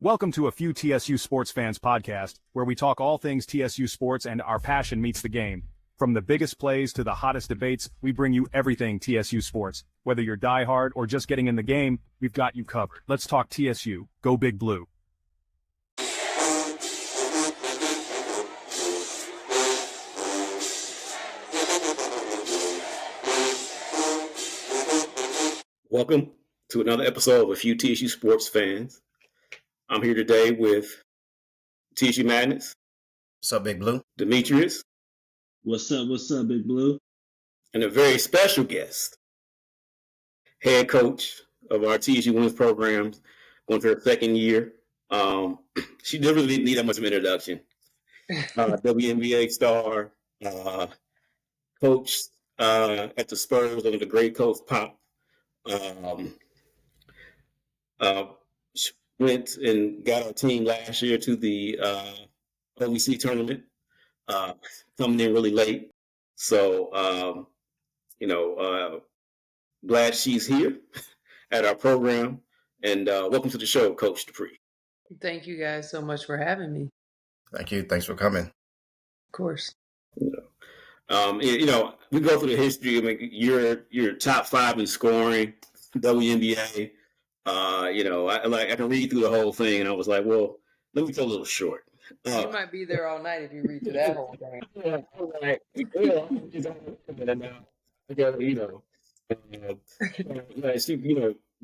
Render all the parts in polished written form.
Welcome to a Few TSU Sports Fans podcast, where we talk all things TSU sports and our passion meets the game. From the biggest plays to the hottest debates, we bring you everything TSU sports. Whether you're diehard or just getting in the game, we've got you covered. Let's talk TSU. Go Big Blue. Welcome to another episode of A Few TSU Sports Fans. I'm here today with TSU Madness. What's up, Big Blue? Demetrius. What's up, Big Blue? And a very special guest, head coach of our TSU women's programs, going through her second year. She doesn't really need that much of an introduction. WNBA star, coach at the Spurs under the great coach Pop. Went and got our team last year to the OVC tournament, coming in really late. So, glad she's here at our program. And welcome to the show, Coach Dupree. Thank you guys so much for having me. Thank you. Thanks for coming. Of course. We go through the history. I mean, you're top 5 in scoring, WNBA. I can read through the whole thing, and I was like, well, let me go a little short. You might be there all night if you read through that whole thing.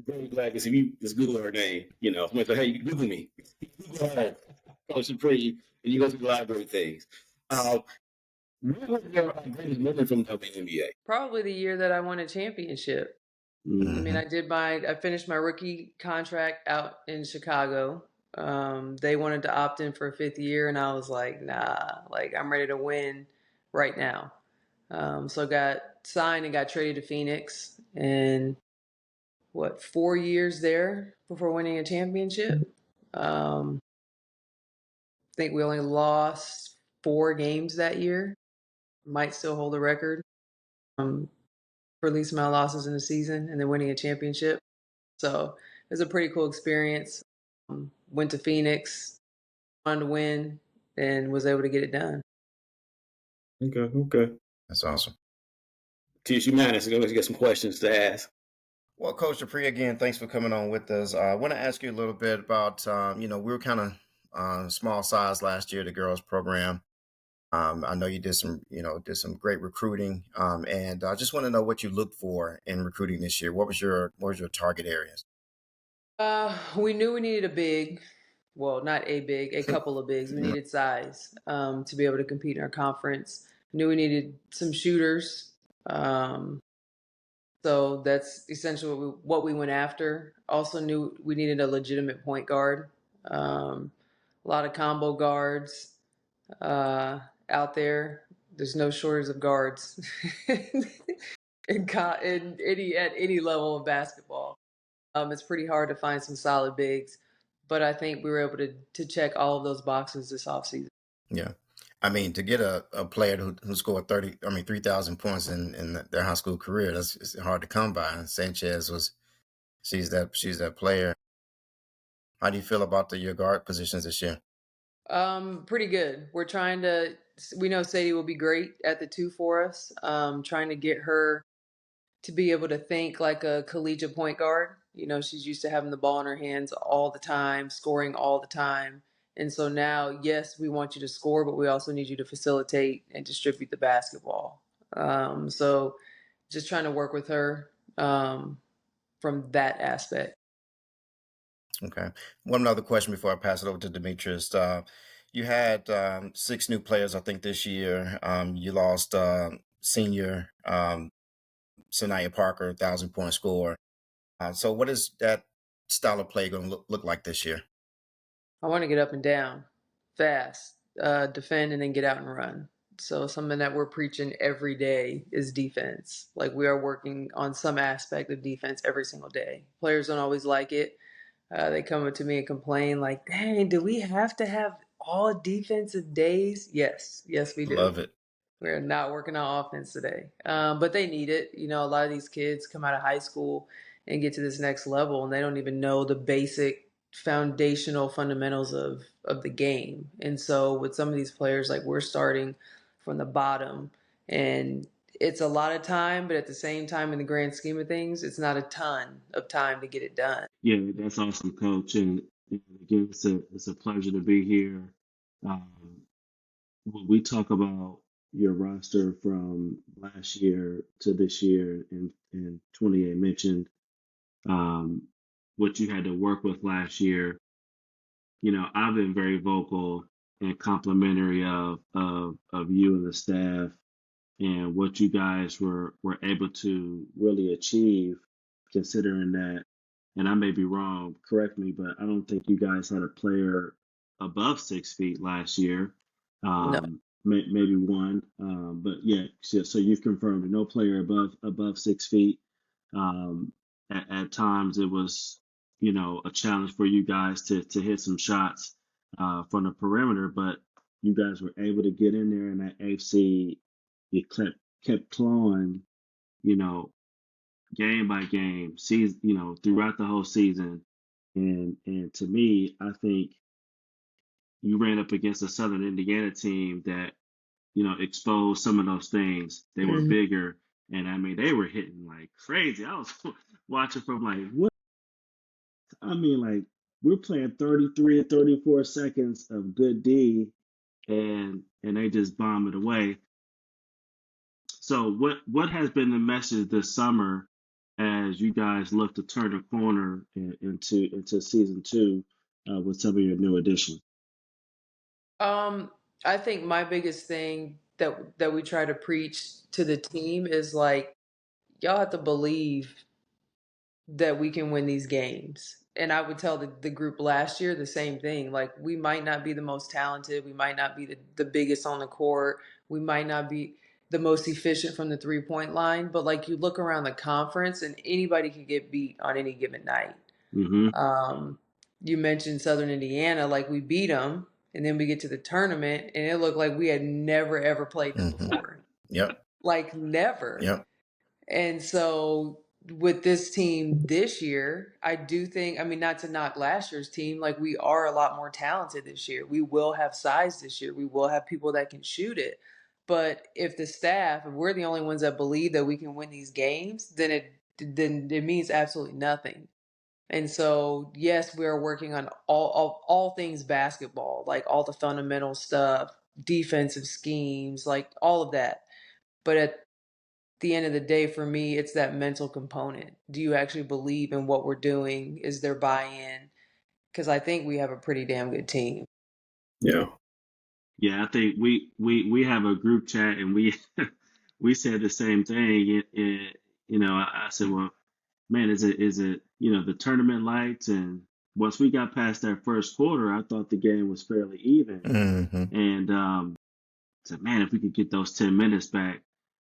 Very glad because if you just Google her name, somebody's like, hey, you Google me. Coach Dupree, and you go through the library things. What was your greatest memory from WNBA? Probably the year that I won a championship. Mm-hmm. I mean, I finished my rookie contract out in Chicago. They wanted to opt in for a 5th year, and I was like, nah, I'm ready to win right now. So I got signed and got traded to Phoenix, and 4 years there before winning a championship. I think we only lost 4 games that year. Might still hold the record. For least amount of losses in the season and then winning a championship. So it was a pretty cool experience. Went to Phoenix, wanted to win, and was able to get it done. Okay. That's awesome. TSU Madness, you got some questions to ask. Well, Coach Dupree, again, thanks for coming on with us. I want to ask you a little bit about, we were kind of small size last year, the girls program. I know you did some great recruiting, and I just want to know what you looked for in recruiting this year. What was your target areas? We knew we needed a big, not a big, a couple of bigs. We needed size to be able to compete in our conference. Knew we needed some shooters, so that's essentially what we went after. Also knew we needed a legitimate point guard. A lot of combo guards. Out there, there's no shortage of guards at any level of basketball. It's pretty hard to find some solid bigs, but I think we were able to check all of those boxes this offseason. Yeah. I mean, to get a player who scored 3,000 points in their high school career, it's hard to come by. And Sanchez she's that player. How do you feel about your guard positions this year? Pretty good. We know Sadie will be great at the 2 for us. Trying to get her to be able to think like a collegiate point guard. She's used to having the ball in her hands all the time, scoring all the time. And so now, yes, we want you to score, but we also need you to facilitate and distribute the basketball. So just trying to work with her from that aspect. Okay. One other question before I pass it over to Demetrius. You had 6 new players, I think, this year. You lost senior Sanaya Parker, 1,000-point scorer. So what is that style of play going to look like this year? I want to get up and down, fast, defend, and then get out and run. So something that we're preaching every day is defense. We are working on some aspect of defense every single day. Players don't always like it. They come up to me and complain dang, do we have to have all defensive days? Yes, we do. Love it. We're not working on offense today. But they need it. A lot of these kids come out of high school and get to this next level, and they don't even know the basic foundational fundamentals of the game. And so with some of these players, like we're starting from the bottom, and it's a lot of time, but at the same time, in the grand scheme of things, it's not a ton of time to get it done. Yeah, that's awesome, Coach. And again, it's a pleasure to be here. Um, when we talk about your roster from last year to this year, and 28 mentioned what you had to work with last year. I've been very vocal and complimentary of you and the staff and what you guys were able to really achieve, considering that, and I may be wrong, correct me, but I don't think you guys had a player above 6 feet last year. No. Maybe one, but yeah. So you've confirmed no player above 6 feet. At times it was, a challenge for you guys to hit some shots from the perimeter, but you guys were able to get in there, and that AC, you kept clawing, game by game, season, throughout the whole season. And to me, I think you ran up against a Southern Indiana team that, exposed some of those things. They were Mhm. bigger, and I mean, they were hitting like crazy. I was watching from like, what? I mean, like, we're playing 33 or 34 seconds of good D, and they just bomb it away. So what has been the message this summer as you guys look to turn the corner into season two with some of your new additions? I think my biggest thing that we try to preach to the team is like, y'all have to believe that we can win these games. And I would tell the group last year the same thing. Like, we might not be the most talented, we might not be the biggest on the court, we might not be the most efficient from the 3-point line, but like, you look around the conference and anybody can get beat on any given night. Mm-hmm. You mentioned Southern Indiana, like we beat them, and then we get to the tournament, and it looked like we had never ever played them before. Yep. Like, never. Yep. And so with this team this year, I do think, I mean, not to knock last year's team, like we are a lot more talented this year. We will have size this year. We will have people that can shoot it. But if we're the only ones that believe that we can win these games, then it means absolutely nothing. And so, yes, we are working on all things basketball, like all the fundamental stuff, defensive schemes, like all of that. But at the end of the day, for me, it's that mental component. Do you actually believe in what we're doing? Is there buy-in? Because I think we have a pretty damn good team. Yeah. Yeah, I think we have a group chat, and we we said the same thing. I said, well, man, is it the tournament lights? And once we got past that first quarter, I thought the game was fairly even. Mm-hmm. And said, man, if we could get those 10 minutes back.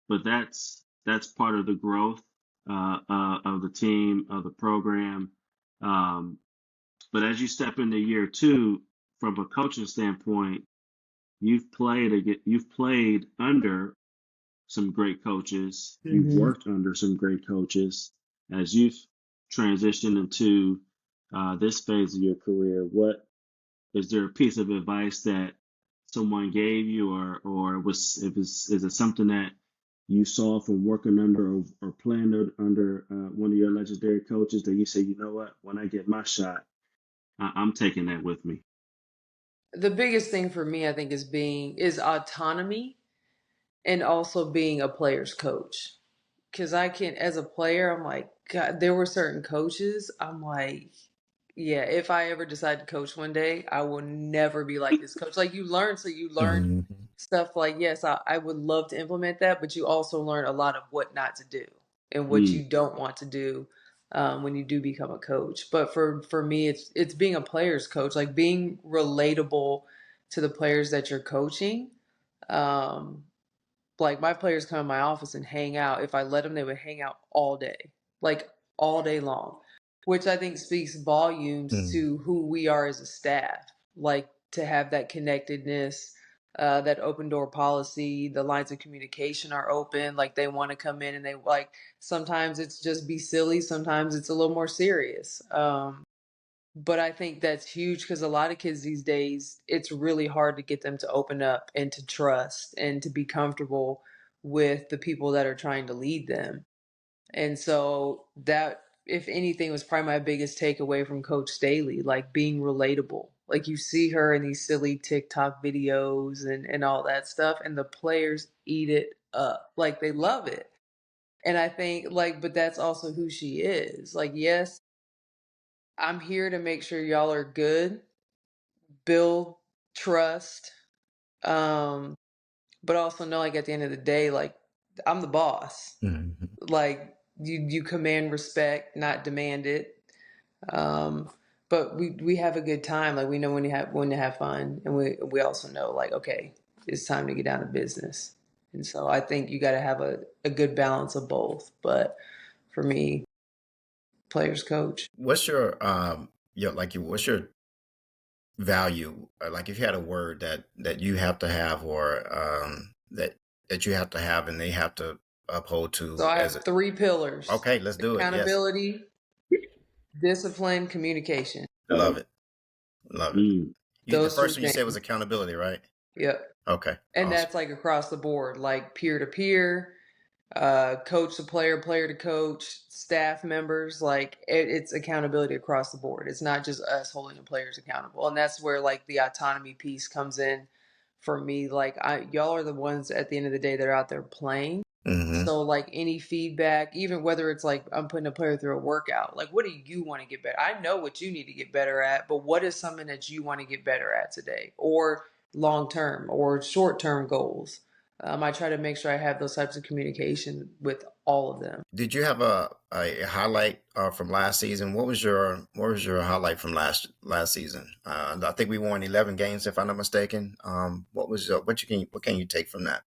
But that's part of the growth of the team, of the program. But as you step into year two, from a coaching standpoint, you've played under some great coaches. You've Mm-hmm. worked under some great coaches. As you've transitioned into this phase of your career, what is there a piece of advice that someone gave you, or is it something that you saw from working under or playing under one of your legendary coaches that you say, you know what, when I get my shot, I'm taking that with me? The biggest thing for me, I think, is autonomy, and also being a player's coach. Because I can, as a player, I'm like, God, there were certain coaches, I'm like, yeah, if I ever decide to coach one day, I will never be like this coach. Like, you learn Mm-hmm. stuff like, yes, I would love to implement that, but you also learn a lot of what not to do and what Mm, you don't want to do when you do become a coach. But for me, it's being a player's coach, like being relatable to the players that you're coaching. Um, like, my players come in my office and hang out. If I let them, they would hang out all day, like all day long, which I think speaks volumes Mm-hmm. to who we are as a staff. Like, to have that connectedness, that open door policy, the lines of communication are open. Like, they want to come in, and they like, sometimes it's just be silly, sometimes it's a little more serious. But I think that's huge because a lot of kids these days, it's really hard to get them to open up and to trust and to be comfortable with the people that are trying to lead them. And so that, if anything, was probably my biggest takeaway from Coach Staley, like being relatable. Like you see her in these silly TikTok videos and all that stuff, and the players eat it up. Like they love it. And I think like, but that's also who she is. Like, yes, I'm here to make sure y'all are good, build trust, um, but also know like at the end of the day, like I'm the boss. Mm-hmm. Like you command respect, not demand it. Um, but we have a good time. Like we know when to have fun, and we also know like okay, it's time to get down to business. And so I think you got to have a good balance of both. But for me, players coach. What's your what's your value? Like if you had a word that you have to have, or that you have to have, and they have to uphold to So I as have a. 3 pillars: Okay, let's do it. Yes, accountability, discipline, communication. love it, love it. Mm. The Those 3 first one you said things. was accountability, right? Yep. Okay, And awesome. that's like across the board, like peer to peer, coach to player, player to coach, staff members. Like it's accountability across the board. It's not just us holding the players accountable. And that's where like the autonomy piece comes in for me. Like y'all are the ones at the end of the day that are out there playing. Mm-hmm. So like any feedback, even whether it's like I'm putting a player through a workout, like what do you want to get better? I know what you need to get better at, but what is something that you want to get better at today, or long term or short term goals? I try to make sure I have those types of communication with all of them. Did you have a highlight from last season? What was your highlight from last season? I think we won 11 games, if I'm not mistaken. What can you take from that?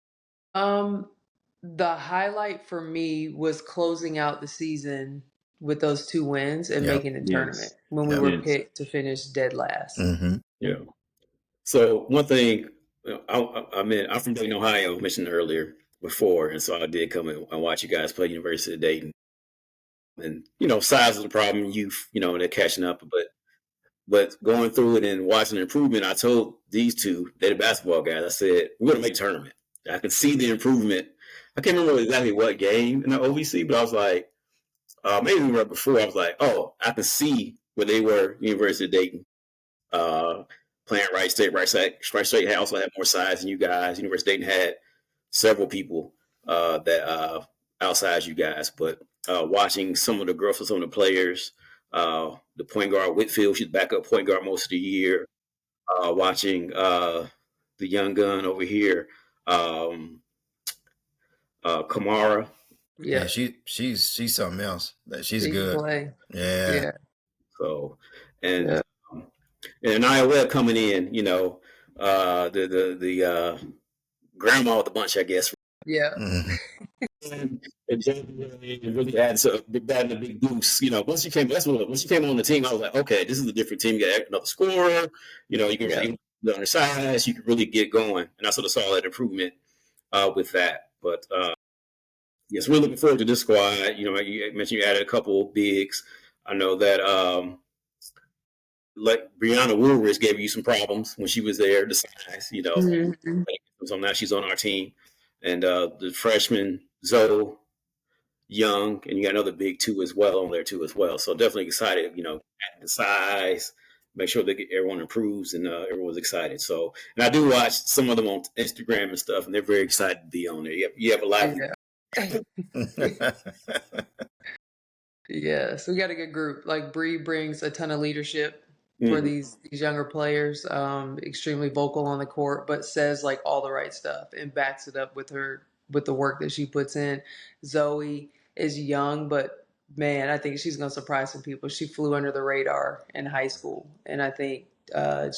The highlight for me was closing out the season with those 2 wins and Yep. making the tournament Yes. when we Yep. were Yes. picked to finish dead last. Mm-hmm. Yeah. So one thing, I mean, I'm from Dayton, Ohio, mentioned earlier before, and so I did come and watch you guys play University of Dayton. And size is a problem, youth, they're catching up, but going through it and watching the improvement, I told these two, they're the basketball guys, I said, we're going to make a tournament. I can see the improvement. I can't remember exactly what game in the OVC, but I was like, maybe right before, I was like, oh, I can see where they were, University of Dayton, playing Wright State. Wright State also had more size than you guys. University of Dayton had several people that outside you guys, but watching some of the growth of some of the players, the point guard Whitfield, she's backup point guard most of the year. Watching the young gun over here, Kamara. Yeah, Yeah. she's something else. She's She can good. play. Yeah. Yeah. So, and Yeah. and Nia Webb coming in, the grandma of the bunch, I guess. Yeah. Mm-hmm. And January really adds a big bad and a big boost. Once she came, once she came on the team, I was like, okay, this is a different team. You got another scorer. You can Yeah. on her size, you can really get going. And I sort of saw that improvement with that. But yes, we're looking forward to this squad. You mentioned you added a couple of bigs. I know that like Breon Woolridge gave you some problems when she was there, the size, Mhm. So now she's on our team. And the freshman Zoe Young, and you got another big 2 as well on there too as well. So definitely excited, at the size, make sure that everyone improves and everyone's excited. So, and I do watch some of them on Instagram and stuff, and they're very excited to be on there. You have a lively. Yeah. Yes, we got a good group. Like Bree brings a ton of leadership for these younger players. Extremely vocal on the court, but says like all the right stuff and backs it up with the work that she puts in. Zoe is young, but man, I think she's gonna surprise some people. She flew under the radar in high school, and I think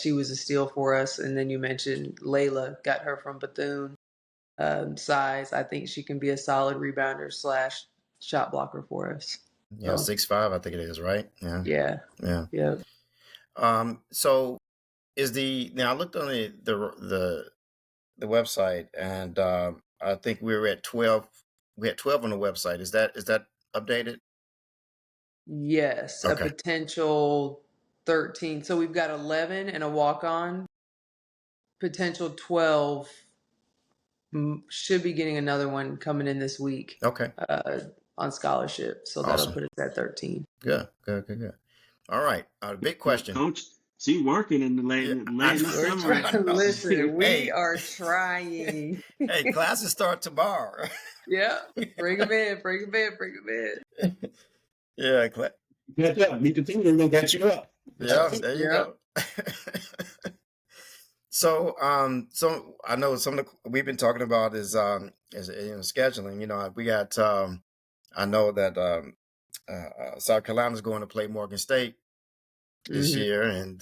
she was a steal for us. And then you mentioned Layla, got her from Bethune. Size, I think she can be a solid rebounder / shot blocker for us. Yeah, 6'5", I think it is, right? Yeah. Yeah. Yeah. Yeah. So now I looked on the website, and I think we were at 12. We had 12 on the website. Is that updated? Yes. Okay. A potential 13. So we've got 11 and a walk-on. Potential 12. Should be getting another one coming in this week. Okay. On scholarship. So Awesome. that'll put us at 13. Good. All right. Big question. Coach, she working in the late in the summer. Listen, we are trying. Hey, classes start tomorrow. Yeah. Bring them in. Yeah. Catch up. Meet the team. We're gonna catch you up. Yeah. There you go. So I know some of the we've been talking about is scheduling. You know, we got I know that South Carolina's going to play Morgan State this year, and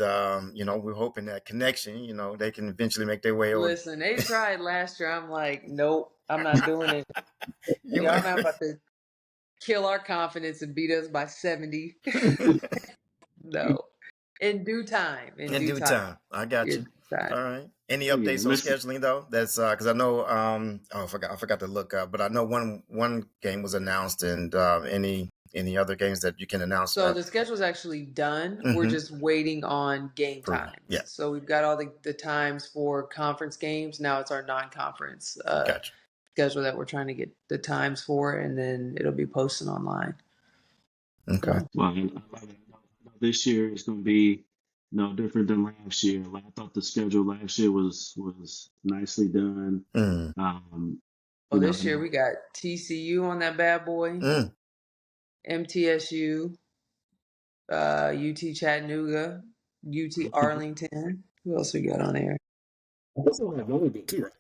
you know, we're hoping that connection, you know, they can eventually make their way over. Listen, they tried last year. I'm like, nope, I'm not doing it. Y'all not about to kill our confidence and beat us by 70. No. In due time. In due time. I got you. All right. Any updates on scheduling though? That's because I know I forgot to look up, but I know one game was announced, and any other games that you can announce? So the schedule's actually done. We're just waiting on game time. Yeah. So we've got all the times for conference games. Now it's our non-conference schedule that we're trying to get the times for, and then it'll be posted online. Okay. Well, this year is going to be no different than last year. Like, I thought the schedule last year was nicely done. This year we got TCU on that bad boy, MTSU, UT Chattanooga, UT Arlington. Who else we got on there? That's the one that Vanderbilt too, right?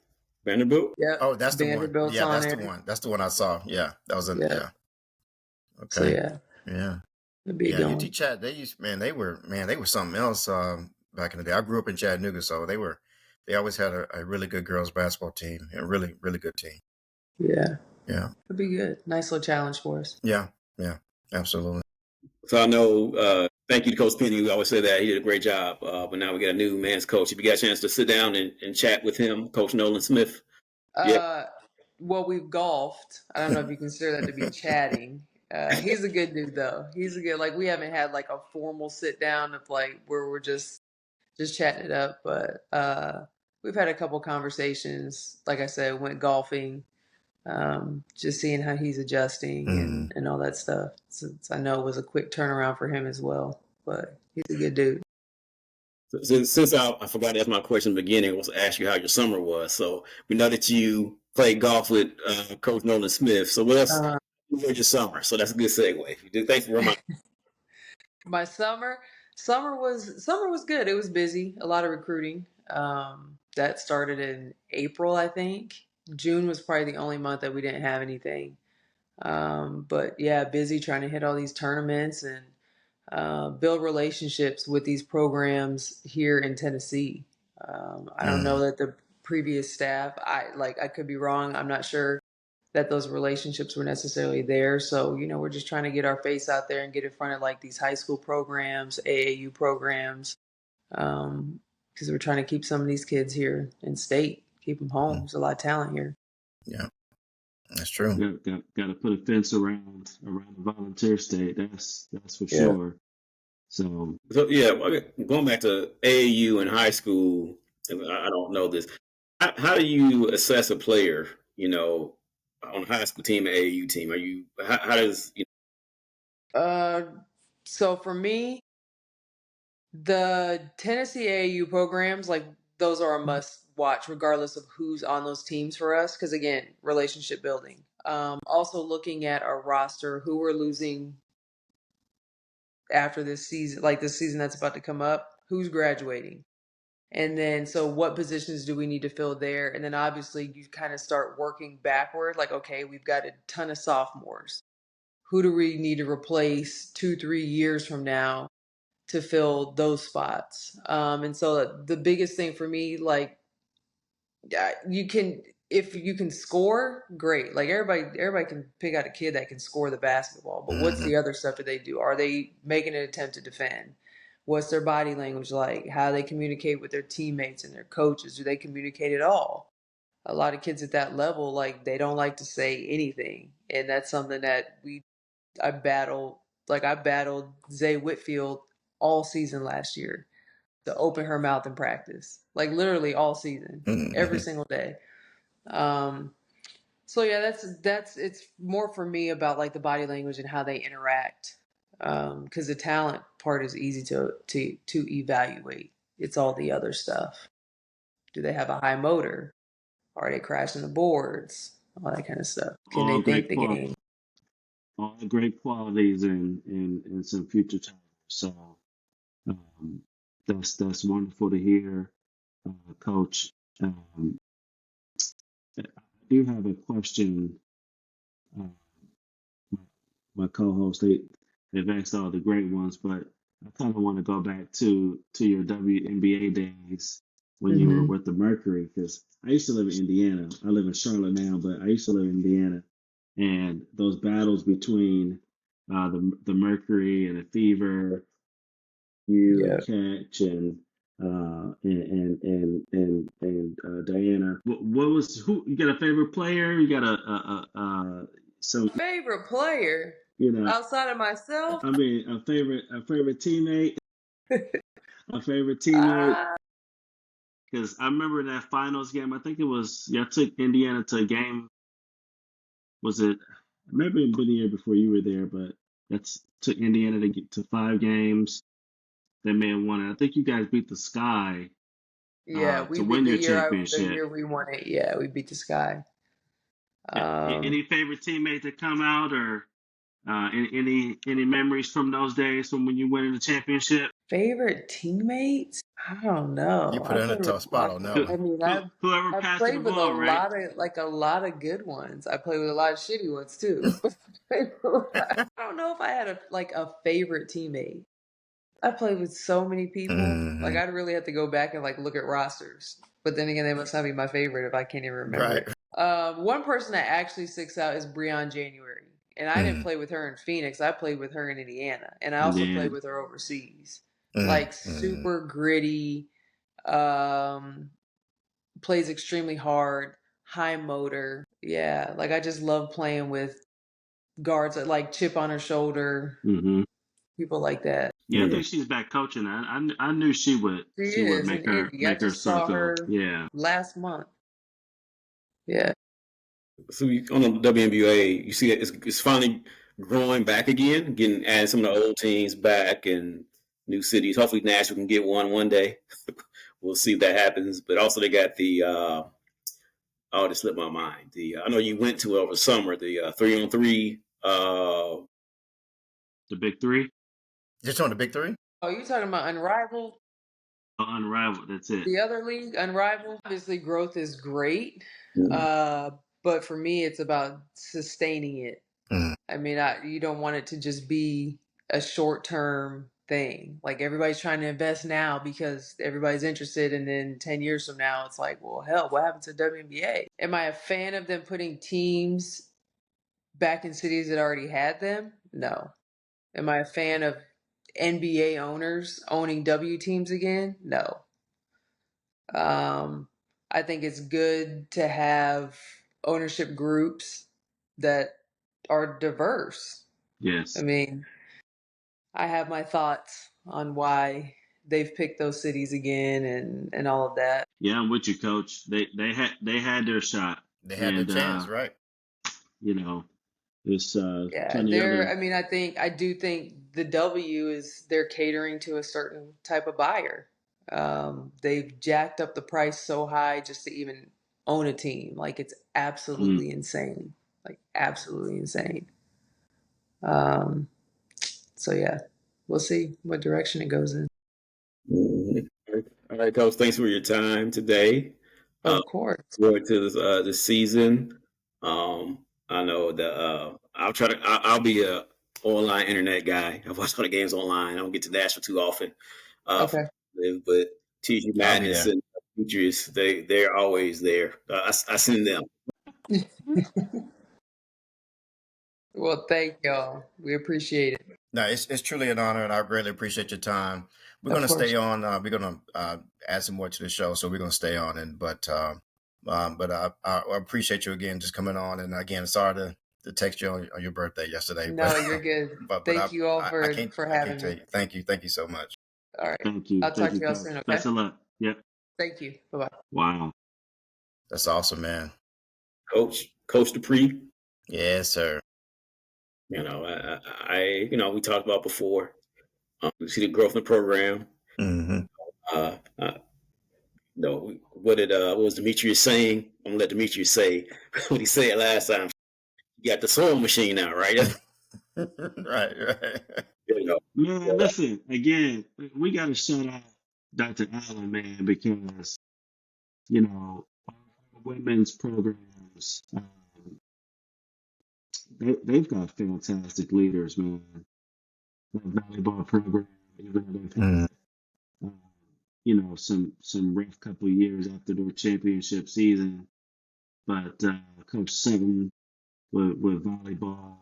Vanderbilt? Yeah. Oh, that's the one. Vanderbilt's Yeah, on that's there. the one. That's the one I saw. Yeah, that was in. Yeah. Okay. So Yeah. it'd be going. UT Chat. They were something else back in the day. I grew up in Chattanooga, so they always had a really good girls basketball team, a really really good team. Yeah. Yeah. It'd be good. Nice little challenge for us. Yeah. Absolutely. So I know, thank you to Coach Penny. We always say that he did a great job. But now we got a new man's coach. If you got a chance to sit down and chat with him, Coach Nolan Smith. Well, we've golfed. I don't know if you consider that to be chatting. He's a good dude though. He's a good, like, we haven't had like a formal sit down of like where we're just chatting it up, but we've had a couple conversations. Like I said, went golfing. Just seeing how he's adjusting and all that stuff. Since I know it was a quick turnaround for him as well, but he's a good dude. Since I forgot to ask my question in the beginning, I was to ask you how your summer was. So we know that you played golf with Coach Nolan Smith. So what else was your summer? So that's a good segue. Thanks for reminding me. My summer was good. It was busy. A lot of recruiting. That started in April, I think. June was probably the only month that we didn't have anything. But yeah, busy trying to hit all these tournaments and build relationships with these programs here in Tennessee. I don't know that the previous staff, I could be wrong. I'm not sure that those relationships were necessarily there. So, you know, we're just trying to get our face out there and get in front of like these high school programs, AAU programs, because we're trying to keep some of these kids here in state. Keep them home. There's a lot of talent here. Yeah, that's true. Got to put a fence around the volunteer state. That's for sure. So yeah, going back to AAU and high school, I don't know this. How do you assess a player? You know, on a high school team, AAU team. How does So for me, the Tennessee AAU programs, like, those are a must watch regardless of who's on those teams for us. Because again, relationship building. Also looking at our roster, who we're losing after this season, like this season that's about to come up, who's graduating. And then, so what positions do we need to fill there? And then obviously you kind of start working backward. Like, okay, we've got a ton of sophomores. Who do we need to replace 2-3 years from now to fill those spots? And so the biggest thing for me, like, if you can score, great. Like, everybody can pick out a kid that can score the basketball, but what's the other stuff that they do? Are they making an attempt to defend? What's their body language like? How they communicate with their teammates and their coaches? Do they communicate at all? A lot of kids at that level, like, they don't like to say anything. And that's something that I battled Zay Whitfield all season last year to open her mouth in practice, like literally all season, every single day. So yeah, that's it's more for me about like the body language and how they interact. Because the talent part is easy to evaluate. It's all the other stuff. Do they have a high motor? Are they crashing the boards? All that kind of stuff. Can they All think great the game? all great qualities in some future time. So um, that's wonderful to hear, Coach. I do have a question. Uh, my, my co-host, they've asked all the great ones, but I kind of want to go back to your WNBA days when you were Mm-hmm. with the Mercury, because I used to live in Indiana. I live in Charlotte now, but I used to live in Indiana, and those battles between the Mercury and the Fever, you Yeah. and Catch and Diana. What was who? You got a favorite player? You got some, Favorite player you know, outside of myself? I mean, a favorite teammate, a favorite teammate. Ah, Because I remember in that finals game, I think it was, yeah, I took Indiana to a game. Was it? Maybe it been the year before you were there, but that's took Indiana to get to 5 games. They may have won it. I think you guys beat the Sky yeah, to we beat win the your year the championship. year we won it. Yeah, we beat the Sky. Any favorite teammate to come out, or any memories from those days from when you win the championship? Favorite teammates? I don't You know. put I her in a played with tough a spot lot. on that Who, one. I mean, whoever I've passed the played with a ball, right? lot of good ones. I played with a lot of shitty ones too. I don't know if I had a favorite teammate. I played with so many people. Like Hmm. I'd really have to go back and like look at rosters. But then again, they must not be my favorite if I can't even remember Right. it. One person that actually sticks out is Breon January. And I didn't Mm, play with her in Phoenix. I played with her in Indiana. And I also played Then with her overseas. mm, Like mm. super gritty, um, plays extremely hard, high motor. Yeah, like I just love playing with guards that like chip on her shoulder, hmm people like that. Yeah, I Yeah. think she's back coaching. I knew She she would is in make her Indy. I make her just saw circle. her Yeah. last month. Yeah. So on the WNBA, you see that it's finally growing back again, getting adding some of the old teams back and new cities. Hopefully Nashville can get one day. We'll see if that happens. But also they got the oh, it slipped my mind. The I know you went to it over summer. The 3-on-3. The big three, Just on the big three? Oh, you talking about Unrivaled? unrivaled. That's it. The other league, Unrivaled? Obviously, growth is great. Mm, Uh, but for me, it's about sustaining it. Mm, I mean, you don't want it to just be a short term thing. Like everybody's trying to invest now because everybody's interested, and then 10 years from now, it's like, well, hell, what happened to WNBA? Am I a fan of them putting teams back in cities that already had them? No. Am I a fan of NBA owners owning W teams again? No. Um, I think it's good to have ownership groups that are diverse. I Yes. mean, I have my thoughts on why they've picked those cities again and all of that. Yeah, I'm with you, Coach. They had their shot, they had their and chance, right? you know, there's Yeah, plenty other. I mean, I do think the W is they're catering to a certain type of buyer. They've jacked up the price so high just to even own a team. Like it's Mm, absolutely insane. Like absolutely insane. Um, so yeah, we'll see what direction it goes in. mm. All right, Coach. Thanks for your time today. Of course. Forward to the season. I know the I'll try to. I'll be a online internet guy. I watch all the games online. I don't get to Nashville too often. Okay. But TG I'll be Madness there. and Patriots, they're always there. I send them. Well, thank y'all. We appreciate it. No, it's truly an honor, and I greatly appreciate your time. We're Of going to course. stay on. We're going to add some more to the show, so we're going to stay on. And but I appreciate you again just coming on. And again, sorry to text you on your birthday yesterday. No, you're good. Thank you all I for can't having tell me. you. Thank you so much. All right. Thank you. I'll talk to y'all Coach. soon, okay? Best of luck. Yep. Thank you. Bye-bye. Wow. That's awesome, man. Coach Dupree. Yes, sir. You know, we talked about before. We see the growth in the program. Mm-hmm. What was Demetrius saying? I'm gonna let Demetrius say what he said last time. You got the sewing machine now, right? Right. You know, Man, listen, again, we got to shout out Dr. Allen, man, because, our women's programs, they've got fantastic leaders, man. That volleyball program, even though they've had, some rough couple of years after their championship season. But Coach Sutton with volleyball,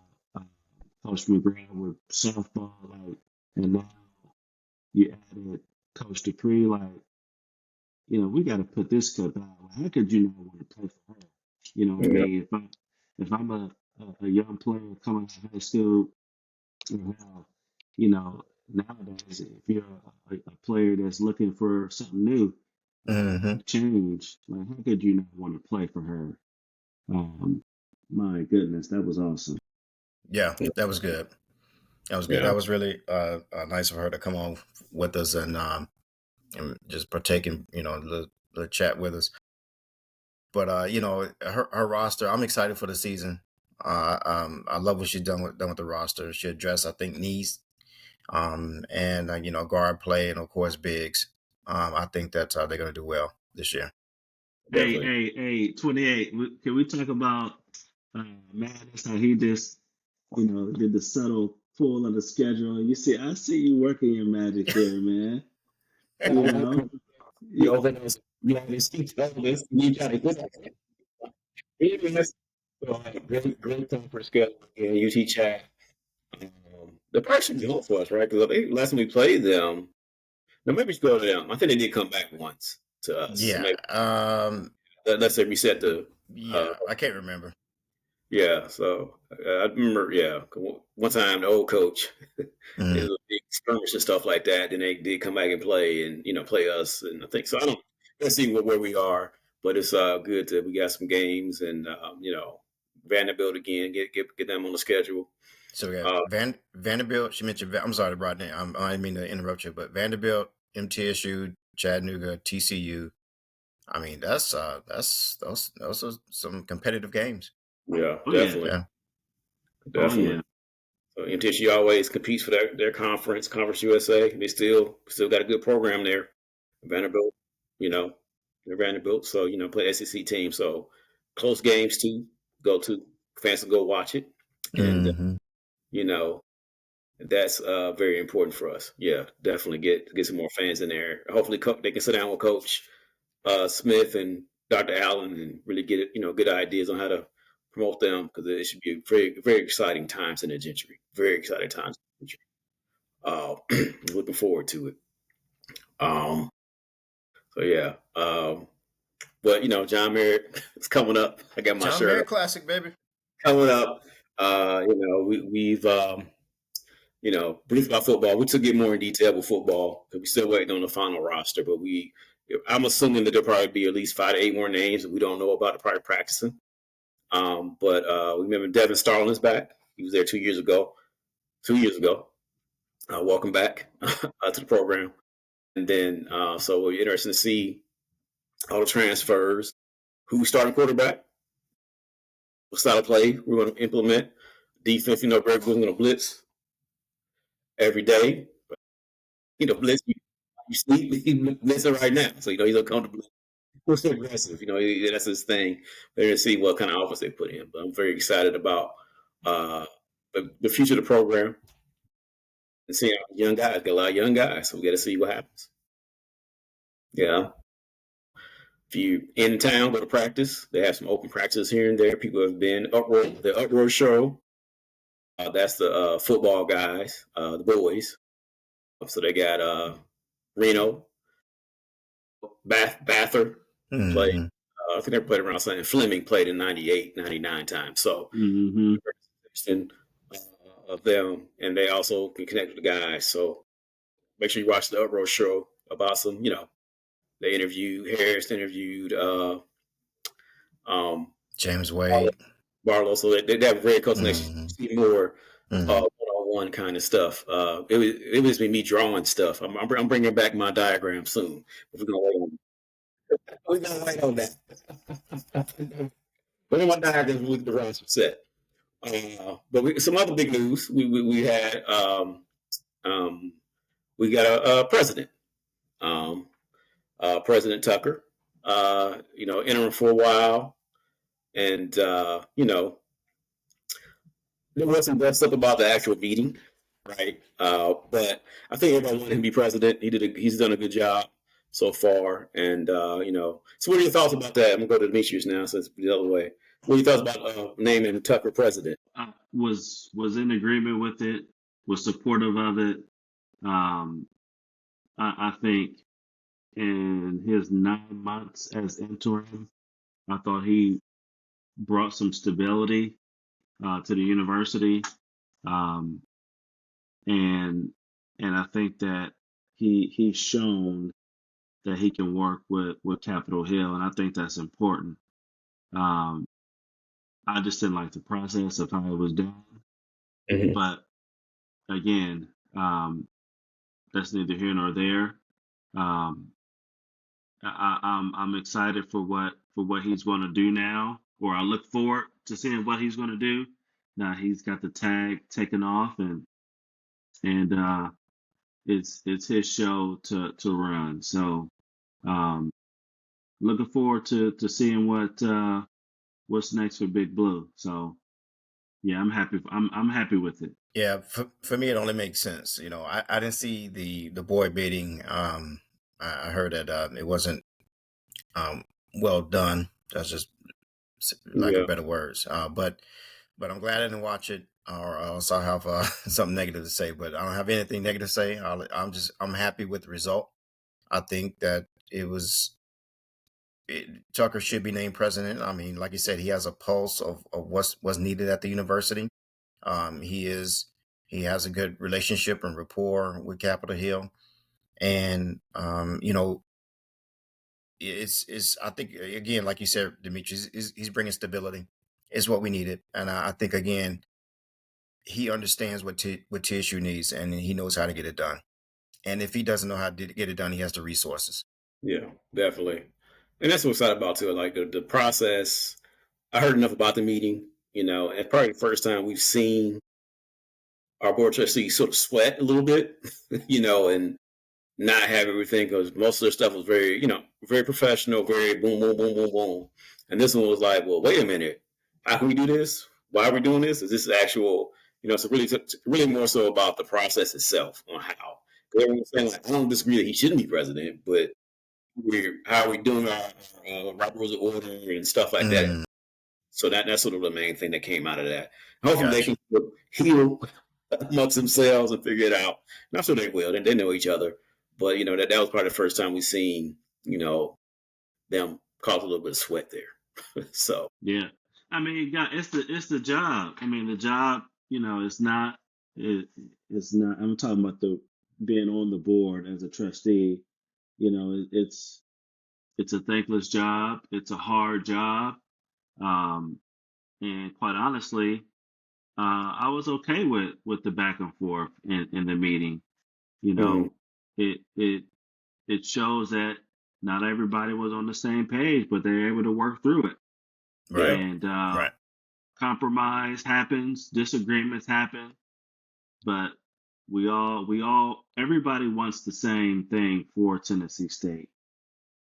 Coach McGrath with softball, and now you added Coach Dupree, we got to put this cup out. How could you not want to play for her? You know what I mean? If I'm a young player coming out of high school, or hell, nowadays, if you're a player that's looking for something new, Mm-hmm. change, how could you not want to play for her? My goodness, that was awesome. Yeah, that was good. That was good. Yeah. That was really nice of her to come on with us and just partake in, the chat with us. But her roster, I'm excited for the season. I love what she's done with the roster. She addressed, I think, needs, and guard play, and of course bigs. I think that they're going to do well this year. Definitely. Hey, 28. Can we talk about Madness? How he just, did the subtle pull of the schedule. I see you working your magic there, man. You open this, you have this keep this, you try to get it. So great conference schedule in UT chat. The price should be low for us, right? Because last time we played them, now maybe we should go to them. I think they did come back once to us. Yeah. So let's say we set the. I can't remember. Yeah, so I remember. Yeah, one time the old coach, Mm-hmm. it was a big skirmish and stuff like that. Then they did come back and play, and play us. And I think so. Let's see where we are, but it's good that we got some games, and Vanderbilt again, get them on the schedule. So we got Vanderbilt. She mentioned. I'm sorry, Rodney. I didn't mean to interrupt you, but Vanderbilt, MTSU, Chattanooga, TCU. I mean, those are some competitive games. Yeah, definitely. Yeah. Definitely. Oh, yeah. So MTSU always competes for their conference, Conference USA. They still got a good program there. Vanderbilt, they're Vanderbilt, so play SEC team. So close games to go to. Fans will go watch it, and Mm-hmm. That's very important for us. Yeah, definitely get some more fans in there. Hopefully, they can sit down with Coach Smith and Dr. Allen and really get good ideas on how to promote them, because it should be very, very exciting times in the Gentry. Very exciting times in the Gentry. Looking forward to it. So yeah. But John Merritt is coming up. I got my John shirt Merritt up. Classic, baby. Coming up. We've brief about football. We took it more in detail with football because we're still waiting on the final roster. But I'm assuming that there'll probably be at least 5 to 8 more names that we don't know about. Probably practicing. But we remember Devin Starling's back. He was there 2 years ago. Welcome back to the program. And then, so we're interested to see all the transfers, who's starting quarterback, what style of play we're going to implement. Defense, Greg was going to blitz every day. Blitz, you see, he's blitzing right now. So, he's going to come to blitz. We're so aggressive. That's his thing. They're going to see what kind of offense they put in. But I'm very excited about the future of the program. And seeing young guys, got a lot of young guys. So we got to see what happens. Yeah. If you in town, go to practice. They have some open practices here and there. People have been the Uproar show. That's the football guys, the boys. So they got Reno, Bather play. I think they played around something. Fleming played in 98, 99 times. So of them, and they also can connect with the guys. So make sure you watch the Uproar show about some, they interviewed Harris, interviewed James Wade, Barlow. So they have very close connection. See more one-on-one kind of stuff. It was me drawing stuff. I'm bringing back my diagram soon. We're gonna wait on. We're gonna wait on that. But my diagrams with the roster set. But some other big news. We had we got a president, President Tucker. Interim for a while, and there wasn't that stuff about the actual meeting, right? But I think everybody wanted him to be president. He's done a good job so far, and So, what are your thoughts about that? I'm gonna go to Demetrius now, since it's the other way. What are your thoughts about naming Tucker president? I was in agreement with it, was supportive of it. I think in his 9 months as interim, I thought he brought some stability to the university, and I think that he's shown that he can work with Capitol Hill, and I think that's important. I just didn't like the process of how it was done, but again, that's neither here nor there. I'm excited for what he's going to do now, or I look forward to seeing what he's going to do. Now he's got the tag taken off, and it's his show to run. So looking forward to seeing what's next for Big Blue. So yeah, I'm happy. I'm happy with it. Yeah, for me, it only makes sense. I didn't see the board meeting. I heard that it wasn't well done. That's just lack of better words. But I'm glad I didn't watch it, or else I'll have something negative to say. But I don't have anything negative to say. I'm happy with the result. I think that Tucker should be named president. I mean, like you said, he has a pulse of what's needed at the university. He has a good relationship and rapport with Capitol Hill, and it's I think, again, like you said, Demetrius, he's bringing stability. It's what we needed, and I think, again, he understands what TSU needs, and he knows how to get it done. And if he doesn't know how to get it done, he has the resources. Yeah, definitely. And that's what I'm excited about too. Like the process. I heard enough about the meeting, and probably the first time we've seen our board trustees sort of sweat a little bit, and not have everything, because most of their stuff was very, very professional, very boom, boom, boom, boom, boom. And this one was like, well, wait a minute. How can we do this? Why are we doing this? Is this actual, so really more so about the process itself on how. Because everyone's saying, like, I don't disagree that he shouldn't be president, but how are we doing our rules of order and stuff like that. So that's sort of the main thing that came out of that. Hopefully they can heal amongst themselves and figure it out. And I'm sure they will. They know each other. But, that was probably the first time we've seen, them cause a little bit of sweat there. So. Yeah. I mean, it's the job. I mean, the job, it's not, I'm talking about being on the board as a trustee. It's a thankless job. It's a hard job. And quite honestly, I was okay with the back and forth in the meeting. It shows that not everybody was on the same page, but they're able to work through it. Right. And compromise happens, disagreements happen, but everybody wants the same thing for Tennessee State.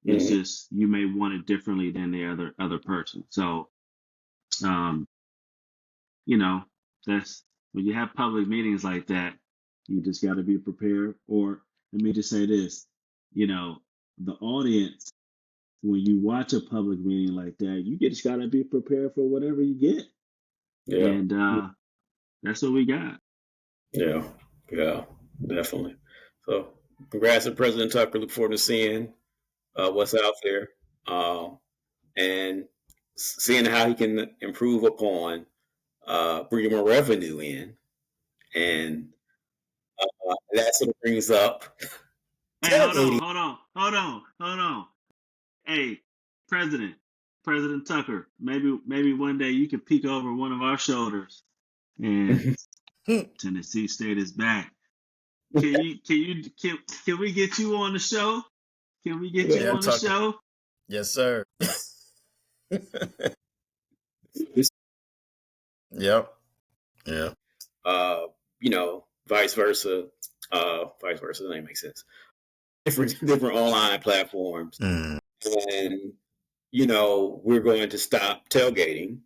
It's just you may want it differently than the other person. So, that's when you have public meetings like that, you just got to be prepared. Or let me just say this, the audience, when you watch a public meeting like that, you just got to be prepared for whatever you get. Yeah. And that's what we got. Yeah, definitely. So congrats to President Tucker. Look forward to seeing what's out there. and seeing how he can improve upon bringing more revenue in. And that sort of brings up Hey, tailgating. hold on. Hey, President, President Tucker, maybe one day you can peek over one of our shoulders and Tennessee State is back. Can we get you on the show? Can we get you Yeah, on the Tucker. show? Yes, sir. This, Yep. Yeah. vice versa. Vice versa. That makes sense. Different online platforms. Mm. And, we're going to stop tailgating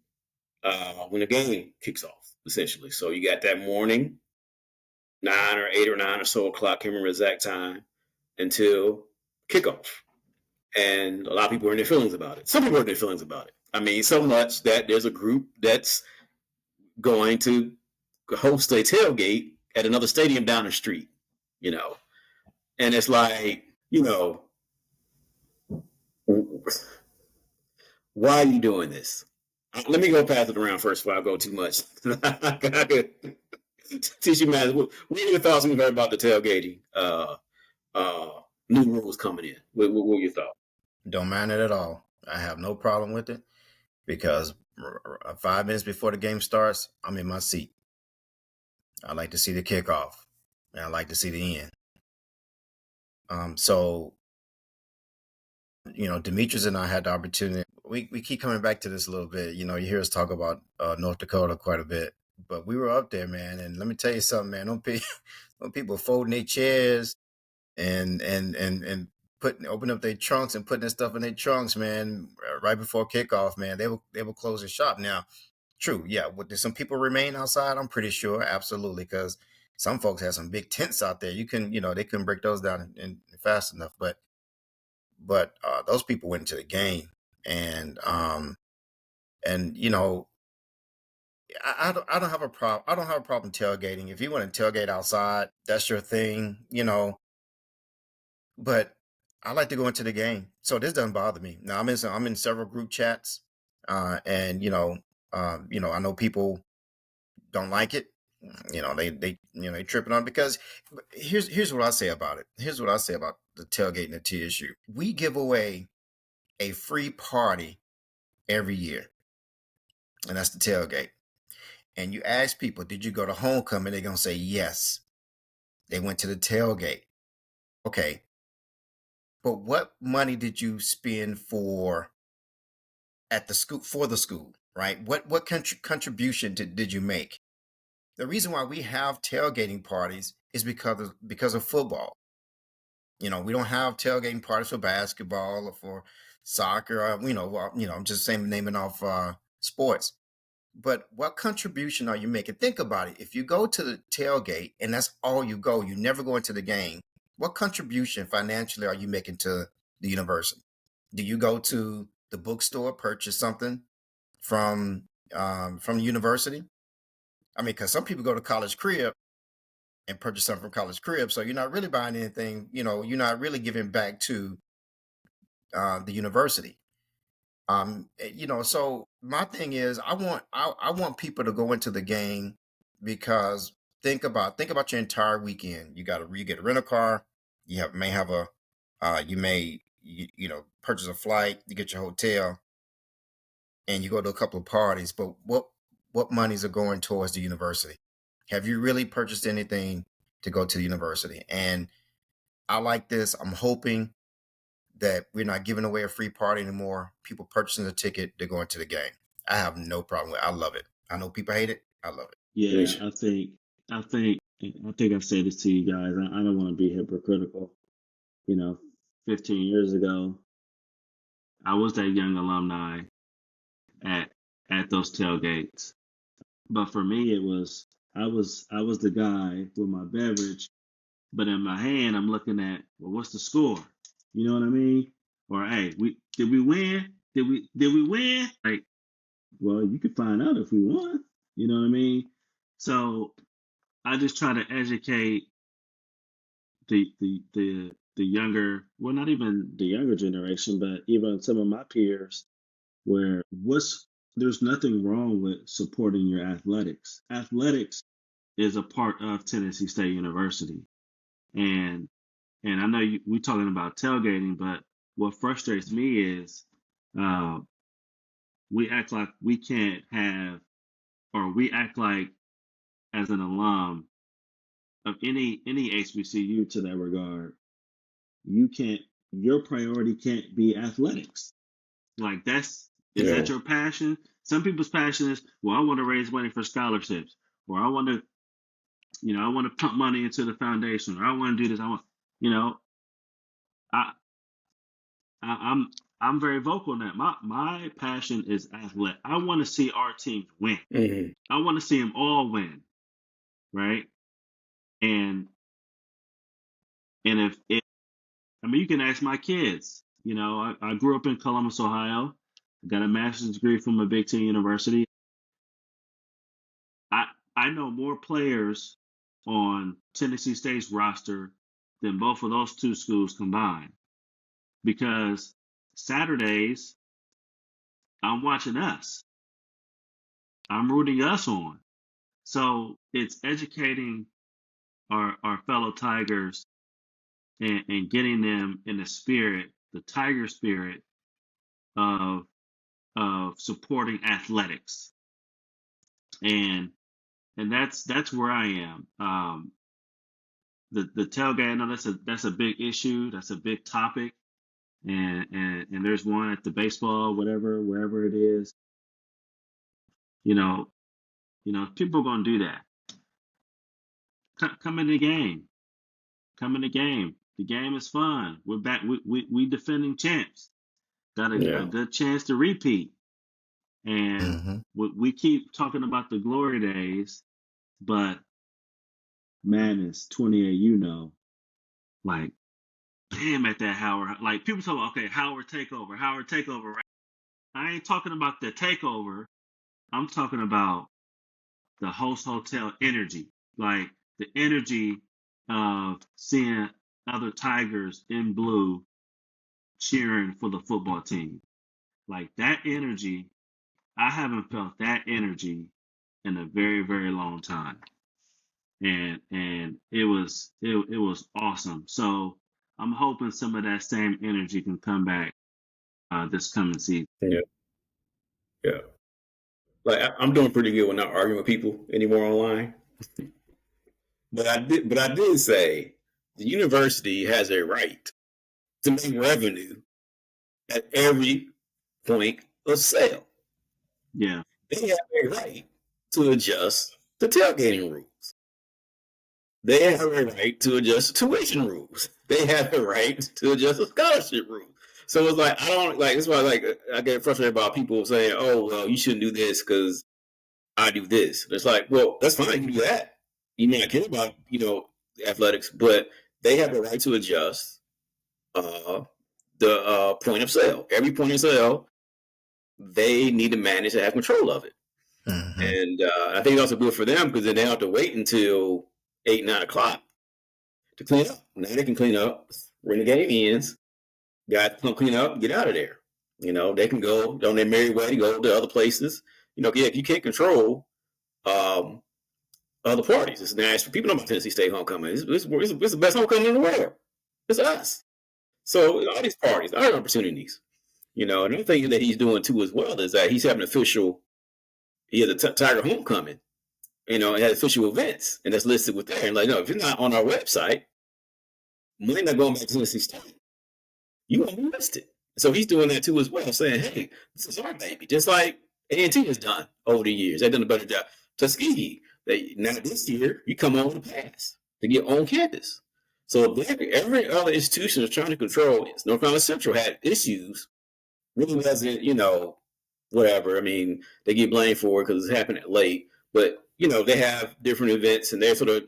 when the game kicks off, essentially. So you got that morning, 9 or 8 or 9 or so o'clock, can't remember the exact time, until kickoff. And a lot of people are in their feelings about it. Some people are in their feelings about it. I mean, so much that there's a group that's going to host a tailgate at another stadium down the street, And it's like, why are you doing this? Let me go pass it around first before I go too much. I could teach you, man. What are your thoughts when you heard about the tailgating? New rules coming in. What were your thoughts? Don't mind it at all. I have no problem with it because 5 minutes before the game starts, I'm in my seat. I like to see the kickoff, and I like to see the end. So, Demetrius and I had the opportunity. We keep coming back to this a little bit. You hear us talk about North Dakota quite a bit, but we were up there, man. And let me tell you something, man. When people folding their chairs and open up their trunks and putting their stuff in their trunks, man, right before kickoff, man, they will close the shop. Now, true, yeah. Did some people remain outside? I'm pretty sure, absolutely, because some folks have some big tents out there. You can, they couldn't break those down in fast enough, but those people went into the game, and I don't have a problem. I don't have a problem tailgating. If you want to tailgate outside, that's your thing, But I like to go into the game, so this doesn't bother me. Now I'm in several group chats, and I know people don't like it. They tripping on it because here's what I say about it. Here's what I say about the tailgating at TSU. We give away a free party every year, and that's the tailgate. And you ask people, did you go to homecoming? They're gonna say yes. They went to the tailgate. Okay, but what money did you spend at the school, right? What contribution did you make? The reason why we have tailgating parties is because of football. We don't have tailgating parties for basketball or for soccer. I'm just naming off sports. But what contribution are you making? Think about it. If you go to the tailgate and that's all you go, you never go into the game. What contribution financially are you making to the university? Do you go to the bookstore, purchase something from the university? I mean, because some people go to College Crib and purchase something from College Crib, so you're not really buying anything. You're not really giving back to the university. So my thing is, I want people to go into the game because think about your entire weekend. You get a rental car. You may have purchase a flight. You get your hotel, and you go to a couple of parties. But what monies are going towards the university? Have you really purchased anything to go to the university? And I like this. I'm hoping that we're not giving away a free party anymore. People purchasing the ticket, they're going to the game. I have no problem with it. I love it. I know people hate it. I love it. Yeah, I think I've said this to you guys. I don't want to be hypocritical. 15 years ago, I was that young alumni at those tailgates. But for me, I was the guy with my beverage, but in my hand, I'm looking at, well, what's the score? You know what I mean? Or hey, did we win? Did we win? Like, well, you can find out if we won. You know what I mean? So I just try to educate the younger, well, not even the younger generation, but even some of my peers where there's nothing wrong with supporting your athletics. Athletics is a part of Tennessee State University. And I know we're talking about tailgating, but what frustrates me is we act like we can't have, or we act like as an alum of any HBCU to that regard, your priority can't be athletics. Like is that your passion? Some people's passion is, well, I want to raise money for scholarships, or I want to, I want to pump money into the foundation, or I want to do this. I, I'm very vocal on that. My passion is athletic. I want to see our teams win. Mm-hmm. I want to see them all win, right? And if I mean, you can ask my kids. I grew up in Columbus, Ohio. Got a master's degree from a Big Ten university. I know more players on Tennessee State's roster than both of those two schools combined. Because Saturdays, I'm watching us. I'm rooting us on. So it's educating our fellow Tigers and getting them in the Tiger spirit of supporting athletics. And that's where I am. The tailgate, I know that's a big issue. That's a big topic. And there's one at the baseball, wherever it is. People are gonna do that. Come in the game. Come in the game. The game is fun. We're back. We defending champs. Got a good chance to repeat. And we keep talking about the glory days, but madness 28. Like, damn, at that Howard. Like, people talk about, okay, Howard takeover. Right? I ain't talking about the takeover. I'm talking about the host hotel energy. Like, the energy of seeing other Tigers in blue cheering for the football team. Like, that energy, I haven't felt that energy in a very, very long time. And it was awesome. So I'm hoping some of that same energy can come back this coming season. Yeah. Like I'm doing pretty good with not arguing with people anymore online. But I did say the university has a right to make revenue at every point of sale. Yeah. They have a right to adjust the tailgating rules. They have a right to adjust the tuition rules. They have a right to adjust the scholarship rules. So it's like, I don't like, that's why I get frustrated about people saying, oh, well, you shouldn't do this because I do this. It's like, well, that's fine. You can do that. You may not care about, athletics, but they have the right to adjust the point of sale. Every point of sale, they need to manage to have control of it. Mm-hmm. And I think it's also good for them because then they don't have to wait until 8, 9 o'clock to clean up. Now they can clean up when the game ends. Guys can clean up, get out of there. They can go on their merry way, go to other places. You can't control other parties. It's nice for people know about Tennessee State homecoming. It's the best homecoming in the world. It's us. So all these parties, our opportunities. Another thing that he's doing too as well is that he's having he has a Tiger homecoming. It has official events, and that's listed with there. And like, no, if you're not on our website, money not going back to Tennessee State. You won't be listed. So he's doing that too as well, saying, hey, this is our baby. Just like A&T has done over the years. They've done a better job. Tuskegee, now this year, you come on with a pass to get on campus. So every other institution is trying to control it. North Carolina Central had issues. Really wasn't, whatever. I mean, they get blamed for it because it's happening late. But, they have different events and they're sort of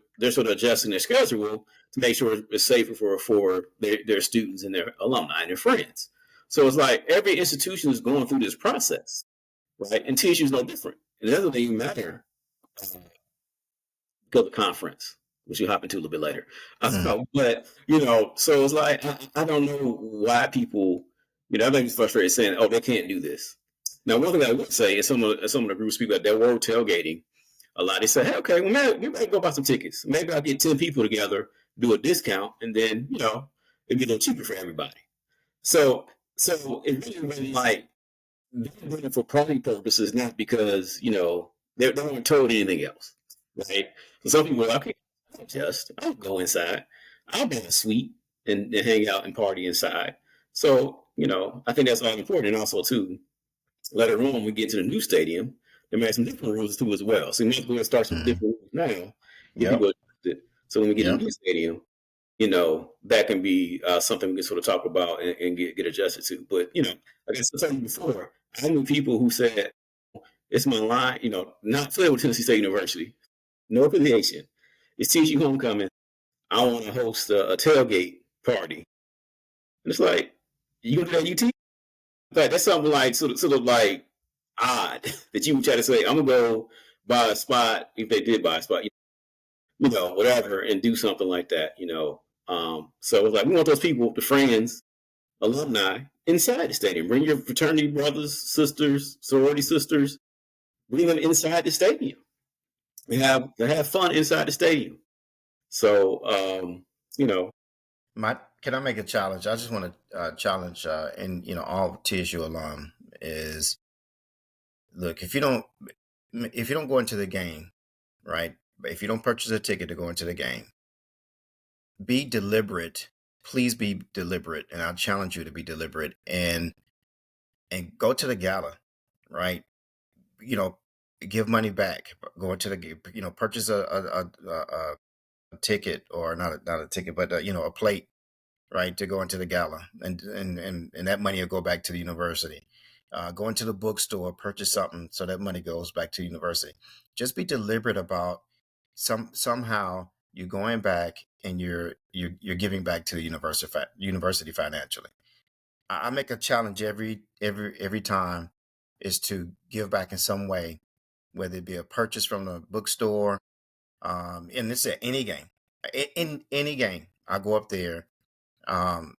adjusting their schedule to make sure it's safer for their students and their alumni and their friends. So it's like every institution is going through this process, right? And TSU is no different. It doesn't even matter because of conference, which we'll hop into a little bit later. But, so it's like, I don't know why people, I think it's frustrated saying, oh, they can't do this. Now, one thing I would say is some of the groups people that were tailgating a lot. They say, hey, okay, well, maybe I can go buy some tickets. Maybe I'll get 10 people together, do a discount, and then, it'd be a little cheaper for everybody. So it really was like they're doing it for party purposes, not because, they weren't told anything else, right? So some people are like, okay, I'll go inside. I'll buy a suite and hang out and party inside. So, I think that's all important. And also, too, later on, when we get to the new stadium, there may be some different rules, too, as well. So we might go and start some different rules now. Get people adjusted. So when we get to the new stadium, that can be something we can sort of talk about and get adjusted to. But, like I said before, I knew people who said, it's my line, not affiliated with Tennessee State University, no affiliation. It's TSU homecoming. I want to host a tailgate party. And it's like, you gonna do that UT? Like, that's something like sort of like odd that you would try to say, I'm gonna go buy a spot if they did buy a spot, whatever, and do something like that, So it's like we want those people, the friends, alumni, inside the stadium. Bring your fraternity brothers, sisters, sorority sisters, bring them inside the stadium. They have fun inside the stadium. So Can I make a challenge? I just want to challenge, and all TSU alum is, look, if you don't go into the game, right? If you don't purchase a ticket to go into the game, be deliberate. Please be deliberate, and I'll challenge you to be deliberate and go to the gala, right? Give money back. Go into the purchase a ticket, or not a ticket, but a plate, right, to go into the gala, and that money will go back to the university. Go into the bookstore, purchase something, so that money goes back to the university. Just be deliberate about somehow you're going back and you're giving back to the university financially. I make a challenge every time is to give back in some way, whether it be a purchase from the bookstore, and this is at any game. In any game, I go up there and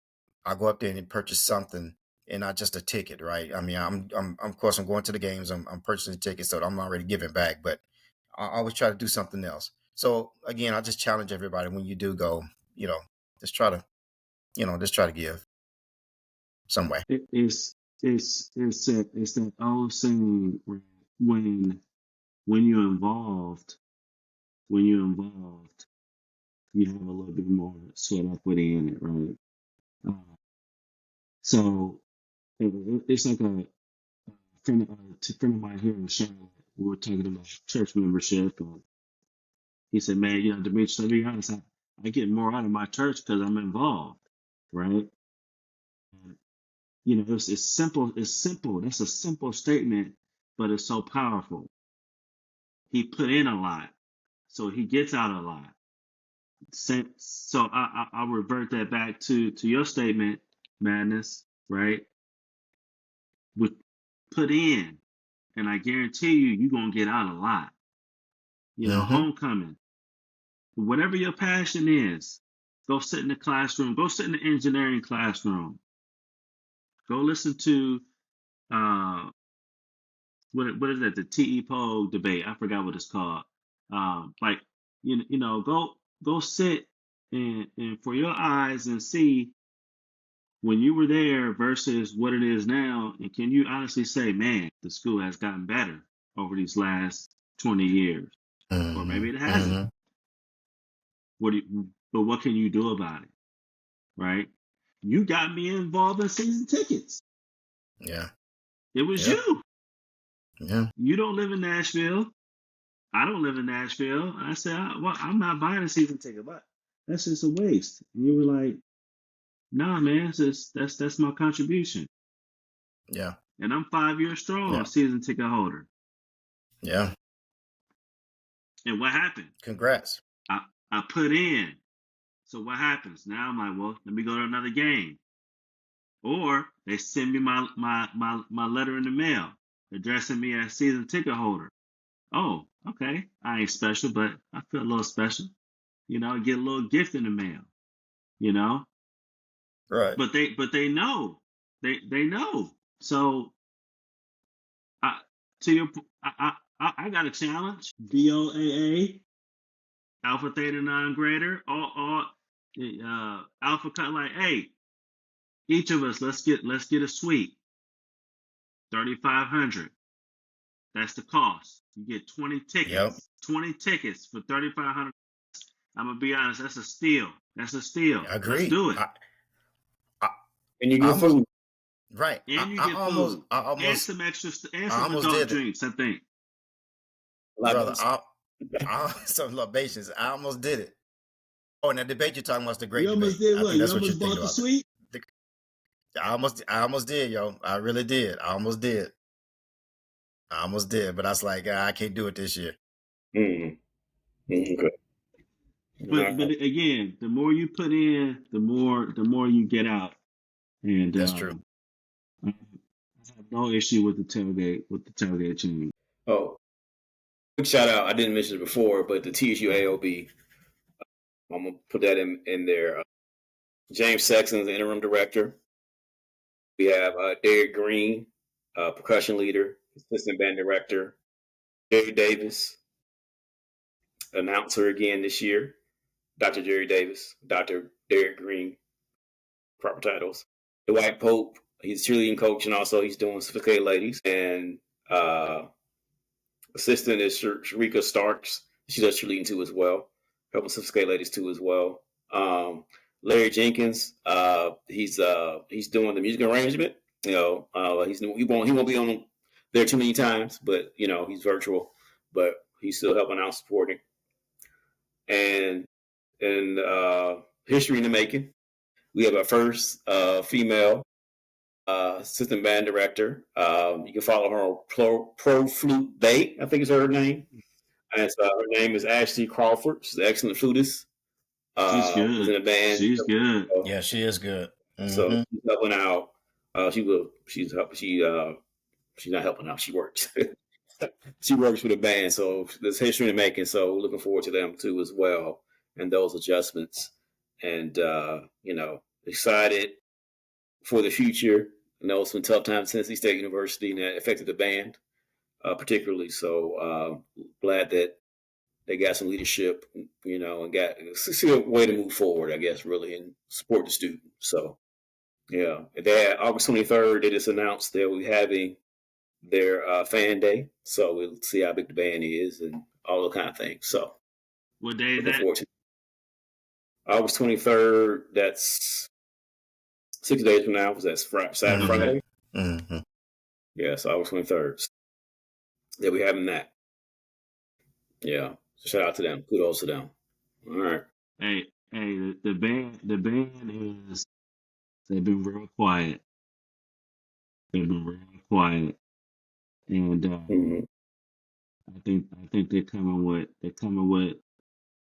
purchase something, and not just a ticket, right? I mean, I'm of course I'm going to the games. I'm purchasing tickets, so I'm already giving back, but I always try to do something else. So again, I just challenge everybody, when you do go, just try to give some way. It's that old saying, when you're involved, you have a little bit more sweat equity in it, right? So it's like a friend of mine here in Charlotte. We were talking about church membership, and he said, "Man, Demetrius, to be honest, I get more out of my church because I'm involved, right?" It's simple. It's simple. That's a simple statement, but it's so powerful. He put in a lot, so he gets out a lot. So I'll revert that back to your statement, Madness, right? With put in, and I guarantee you're gonna get out a lot. Homecoming, whatever your passion is, go sit in the classroom. Go sit in the engineering classroom. Go listen to what is that? The TE debate. I forgot what it's called. Go sit and for your eyes and see when you were there versus what it is now. And can you honestly say, man, the school has gotten better over these last 20 years? Or maybe it hasn't. But what can you do about it? Right? You got me involved in season tickets. Yeah. It was you. Yeah. You don't live in Nashville. I don't live in Nashville. I said, I'm not buying a season ticket. But that's just a waste. And you were like, nah, man, that's my contribution. Yeah. And I'm 5 years strong, season ticket holder. Yeah. And what happened? Congrats. I put in. So what happens? Now I'm like, well, let me go to another game. Or they send me my letter in the mail addressing me as season ticket holder. Oh, okay. I ain't special, but I feel a little special. Get a little gift in the mail. Right. But they know. They know. So To your, I got a challenge. BOAA, Alpha Theta Non-Grader, all Alpha cut. Like, hey, each of us, let's get a suite, 3,500. That's the cost. You get 20 tickets. Yep. 20 tickets for 3,500. I'm gonna be honest. That's a steal. That's a steal. I agree. Let's do it. And you get food. Right. And you get food. And some extra, and some adult drinks, I think. Brother, some libations. I almost did it. Oh, and that debate you're talking about is the great debate. You almost did what? You That's almost bought the suite? I almost did, yo. I really did. I almost did. But I was like, I can't do it this year. Mm-hmm. Okay. But again, the more you put in, the more you get out. And that's true. I have no issue with the tailgate change. Oh, quick shout out. I didn't mention it before, but the TSU AOB. I'm gonna put that in there. James Sexton, the interim director. We have Derek Green, percussion leader, assistant band director. Jerry Davis, announcer again this year. Dr. Jerry Davis, Dr. Derek Green, proper titles. Dwight Pope, he's cheerleading coach, and also he's doing Sophisticated Ladies. And assistant is Sharika Starks. She does cheerleading too as well. Helping Sophisticated Ladies too as well. Larry Jenkins, he's doing the music arrangement. He won't be on there too many times, but he's virtual, but he's still helping out, supporting. And history in the making, we have our first female assistant band director. You can follow her on Pro Flute Bay, I think is her name. And her name is Ashley Crawford. She's an excellent flutist. She's good. In the band. She's good. Yeah, she is good. Mm-hmm. So she's helping out. She's not helping out. She works. She works with a band. So there's history in the making. So we're looking forward to them too as well, and those adjustments. And excited for the future. I know it's been tough times at Tennessee State University, and that affected the band particularly. So glad that they got some leadership, and got a way to move forward, I guess, really, and support the student. So, yeah. August 23rd, they just announced that we're having their fan day. So we'll see how big the band is and all those kind of things. So, what day is that? August 23rd, that's 6 days from now, because that's Saturday, Friday. Mm-hmm. Yeah, so August 23rd. They'll be having that. Yeah. So shout out to them. Kudos to them. All right. Hey, the band is, they've been real quiet. And I think they're coming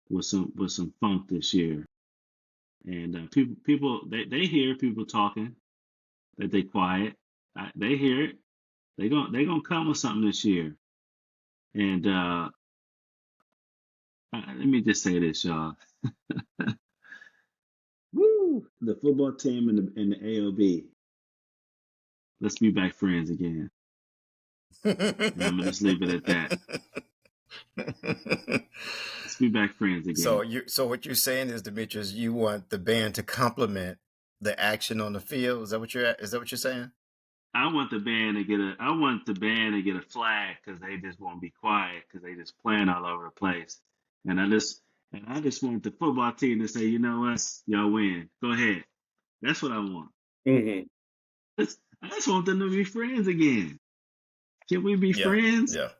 with some funk this year. And people they hear people talking that they quiet. They hear it. They gonna come with something this year. And let me just say this, y'all. Woo! The football team and the AOB. Let's be back friends again. And I'm gonna just leave it at that. Let's be back friends again. So what you're saying is, Demetrius, you want the band to complement the action on the field. Is that what you're saying? I want the band to get a flag, because they just won't be quiet, because they just playing all over the place. And I just want the football team to say, you know what, y'all win. Go ahead. That's what I want. Mm-hmm. I just want them to be friends again. Can we be friends? Yeah.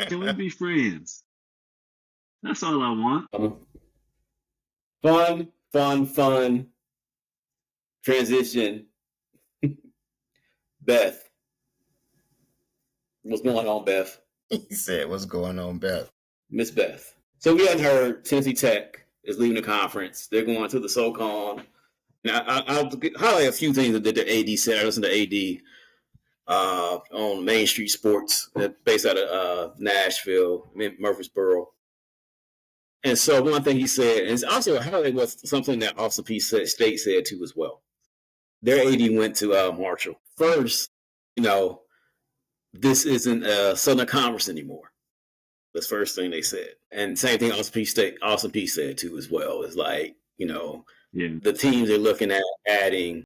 Can we be friends? That's all I want. Fun. Transition. Beth. What's going on, Beth? He said, what's going on, Beth? Miss Beth. So we hadn't heard Tennessee Tech is leaving the conference. They're going to the SoCon. Now, I'll highlight a few things that the AD said. I listened to AD on Main Street Sports, based out of Nashville, Murfreesboro. And so one thing he said, and also highlight was something that Austin Peay State said too as well. Their AD went to Marshall. First, this isn't a Southern Conference anymore. That's the first thing they said. And same thing Austin Peay said too as well. It's like, the teams they're looking at adding,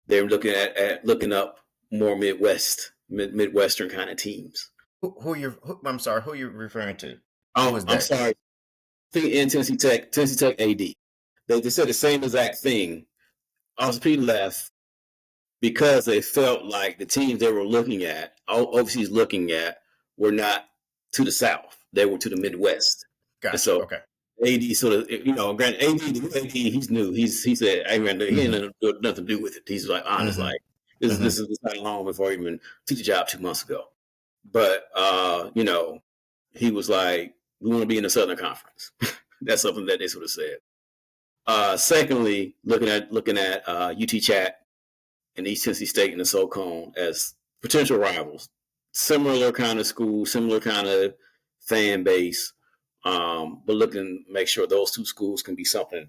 they're looking at looking up more Midwestern kind of teams. I'm sorry, who you're referring to? I'm sorry. I think in Tennessee Tech AD. They said the same exact thing. Austin Peay left because they felt like the teams they were looking at, overseas looking at, were not to the South. They were to the Midwest. Gotcha. So okay. AD sort of, granted, AD, he's new. He said, he had nothing to do with it. He's like, honest, like, this is not long before he even took the job 2 months ago. But, he was like, we want to be in the Southern Conference. That's something that they sort of said. Secondly, looking at UT Chat and East Tennessee State and the SoCon as potential rivals. Similar kind of school, similar kind of fan base, but looking to make sure those two schools can be something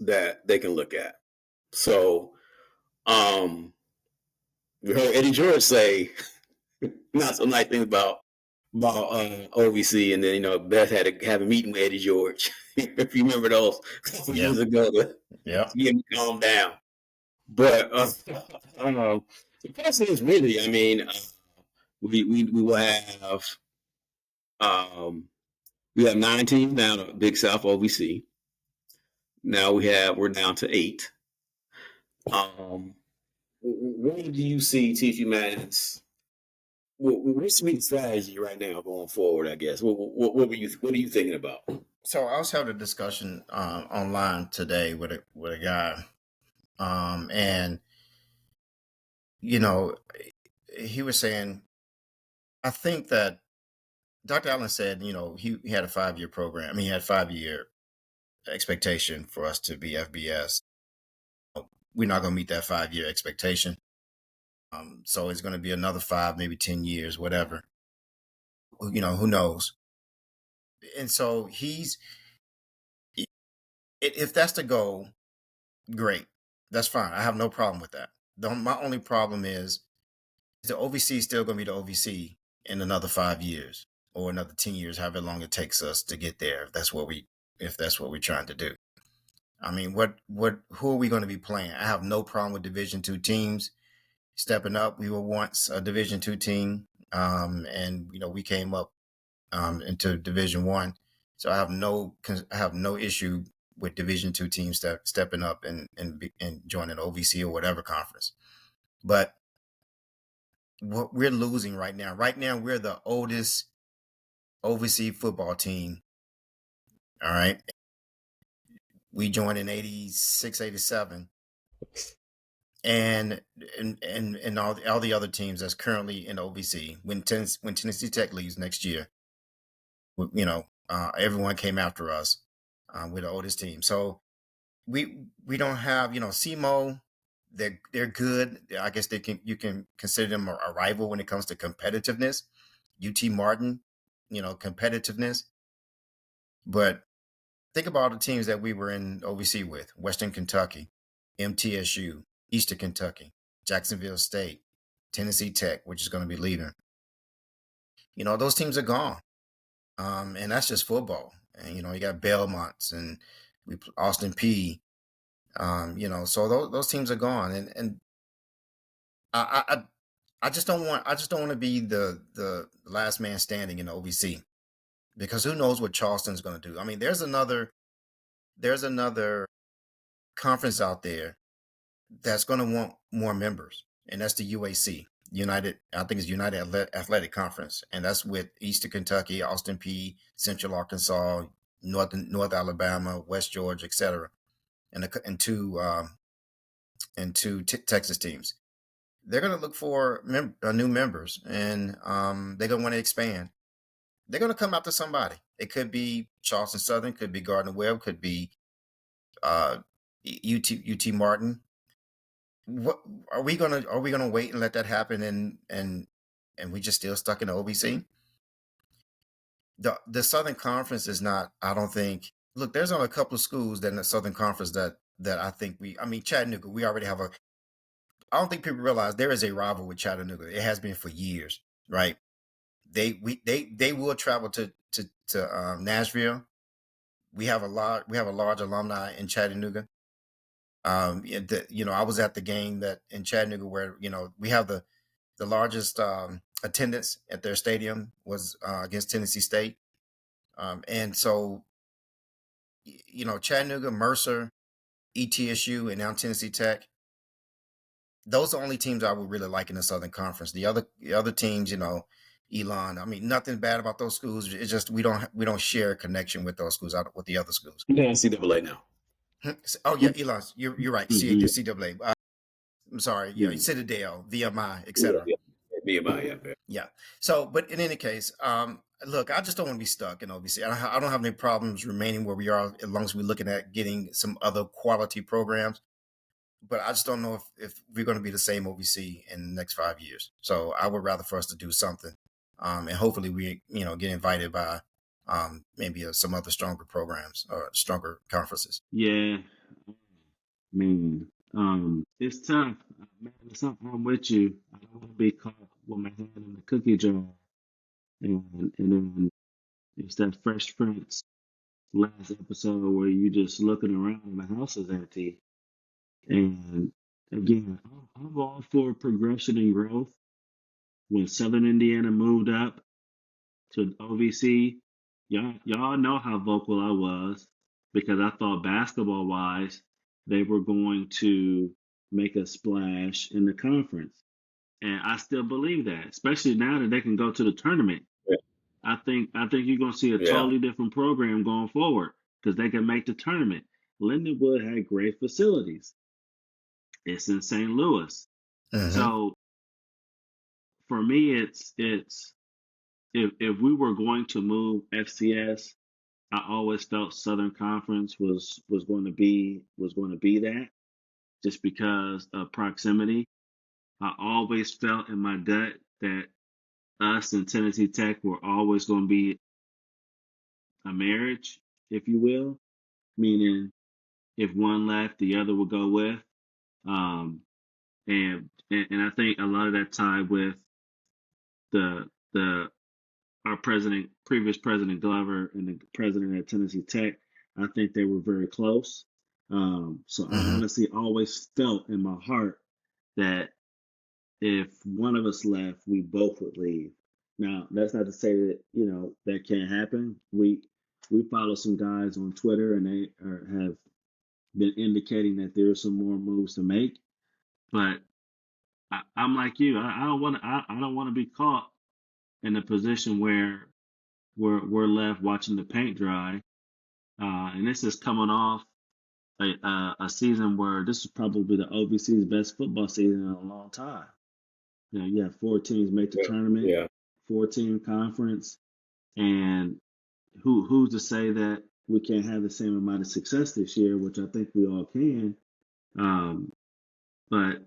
that they can look at. So we heard Eddie George say not so nice things about OVC, and then Beth had to have a meeting with Eddie George. If you remember those a couple years ago, to get him to calm down. But the question is really, I mean, we will have we have 9 teams now to Big South OVC. Now we're down to 8. Where do you see TCU Madness? What's the strategy right now going forward? I guess. What are you thinking about? So I was having a discussion online today with a guy, and he was saying, I think that Dr. Allen said, he had a 5-year program. I mean, he had a 5-year expectation for us to be FBS. We're not going to meet that 5-year expectation. So it's going to be another 5, maybe 10 years, whatever. Who knows? And so if that's the goal, great. That's fine. I have no problem with that. My only problem is the OVC is still going to be the OVC in another 5 years or another 10 years, however long it takes us to get there. If that's what we're trying to do. I mean, who are we going to be playing? I have no problem with Division II teams stepping up. We were once a Division II team, and we came up into Division I. So I have no issue with Division II teams stepping up and joining OVC or whatever conference. But what we're losing right now we're the oldest OVC football team. All right. We joined in 86, 87. And all the other teams that's currently in OVC, when Tennessee Tech leaves next year, everyone came after us. We're the oldest team. So we don't have, SEMO, they're good. I guess you can consider them a rival when it comes to competitiveness. UT Martin, competitiveness. But think about the teams that we were in OVC with: Western Kentucky, MTSU, Eastern Kentucky, Jacksonville State, Tennessee Tech, which is going to be leaving. Those teams are gone. And that's just football. And, you got Belmonts and Austin Peay. So those teams are gone. And I just don't want to be the last man standing in the OVC, because who knows what Charleston's going to do. I mean, there's another conference out there that's going to want more members, and that's the UAC, United Athletic Conference, and that's with Eastern Kentucky, Austin Peay, Central Arkansas, North Alabama, West Georgia, etc., and two Texas teams. They're going to look for new members, and they're going to want to expand. They're going to come after somebody. It could be Charleston Southern, could be Gardner Webb, could be UT Martin. What are we gonna wait and let that happen and we just still stuck in the OVC? The Southern Conference is not, I don't think. Look, there's only a couple of schools that in the Southern Conference that I think Chattanooga, we already have I don't think people realize there is a rival with Chattanooga. It has been for years, right? They will travel to Nashville. We have a large alumni in Chattanooga. I was at the game that in Chattanooga where we have the largest attendance at their stadium was against Tennessee State, and so Chattanooga, Mercer, ETSU, and now Tennessee Tech. Those are the only teams I would really like in the Southern Conference. The other teams, Elon. I mean, nothing bad about those schools. It's just we don't share a connection with those schools with the other schools. Yeah, NCAA now. Oh yeah, Elon, you're right. Mhm. CAA. I'm sorry, Yeah. Citadel, VMI, etc. BMI, Yeah. So, but in any case, look, I just don't want to be stuck in OVC. I don't have any problems remaining where we are as long as we're looking at getting some other quality programs. But I just don't know if we're going to be the same OVC in the next 5 years. So I would rather for us to do something, and hopefully we get invited by maybe some other stronger programs or stronger conferences. Yeah, man. It's tough. Man, I'm with you. I don't want to be caught with my hand in the cookie jar. And then it's that Fresh Prince last episode where you just looking around and the house is empty. And again, I'm all for progression and growth. When Southern Indiana moved up to OVC, y'all know how vocal I was because I thought basketball wise they were going to make a splash in the conference. And I still believe that, especially now that they can go to the tournament. Yeah. I think you're gonna see a Yeah. totally different program going forward because they can make the tournament. Lindenwood had great facilities. It's in St. Louis. Mhm. So for me, it's if we were going to move FCS, I always felt Southern Conference was going to be that just because of proximity. I always felt in my gut that us and Tennessee Tech were always going to be a marriage, if you will, meaning if one left, the other would go with. Um, and I think a lot of that tied with the our previous president Glover and the president at Tennessee Tech. I think they were very close. So I Mhm. honestly always felt in my heart that if one of us left, we both would leave. Now, that's not to say that that can't happen. We follow some guys on Twitter, and they have been indicating that there's some more moves to make. But I'm like you. I don't want to. I don't want to be caught in a position where we're left watching the paint dry. And this is coming off a season where this is probably the OVC's best football season in a long time. You have 4 teams make the tournament, Yeah. 4-team conference, and who's to say that we can't have the same amount of success this year, which I think we all can. But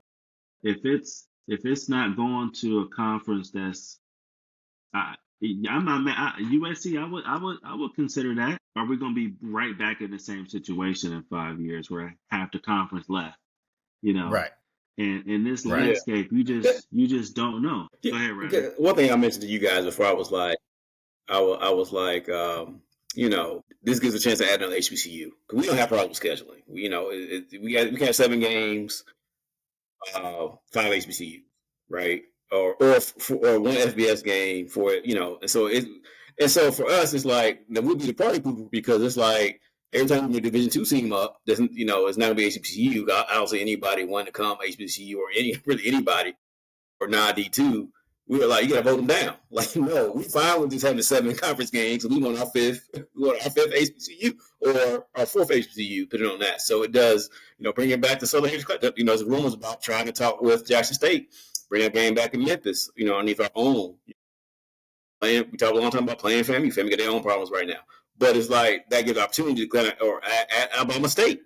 if it's not going to a conference that's I'm not mad. USC, I would consider that. Are we going to be right back in the same situation in 5 years where half the conference left? Right. And in this Right. landscape, you just don't know. Go ahead, Randall. Okay, one thing I mentioned to you guys before, I was like, this gives a chance to add another HBCU because we don't have problems scheduling. We can have 7 games, 5 HBCU, right? Or one FBS game for and so for us it's like we'll be the party pooper because it's like every time the Division II team up, doesn't it's not gonna be HBCU. I don't see anybody wanting to come HBCU or anybody or non-D2. We were like, you gotta vote them down. Like, no, we fine with just having 7 conference games. We want our fifth HBCU or our 4th HBCU, put it on that. So it does, bring it back to Southern Heritage. There's rumors about trying to talk with Jackson State, bring a game back in Memphis, underneath our own. We talked a long time about playing FAMU. FAMU got their own problems right now. But it's like that gives opportunity to kind of or add Alabama State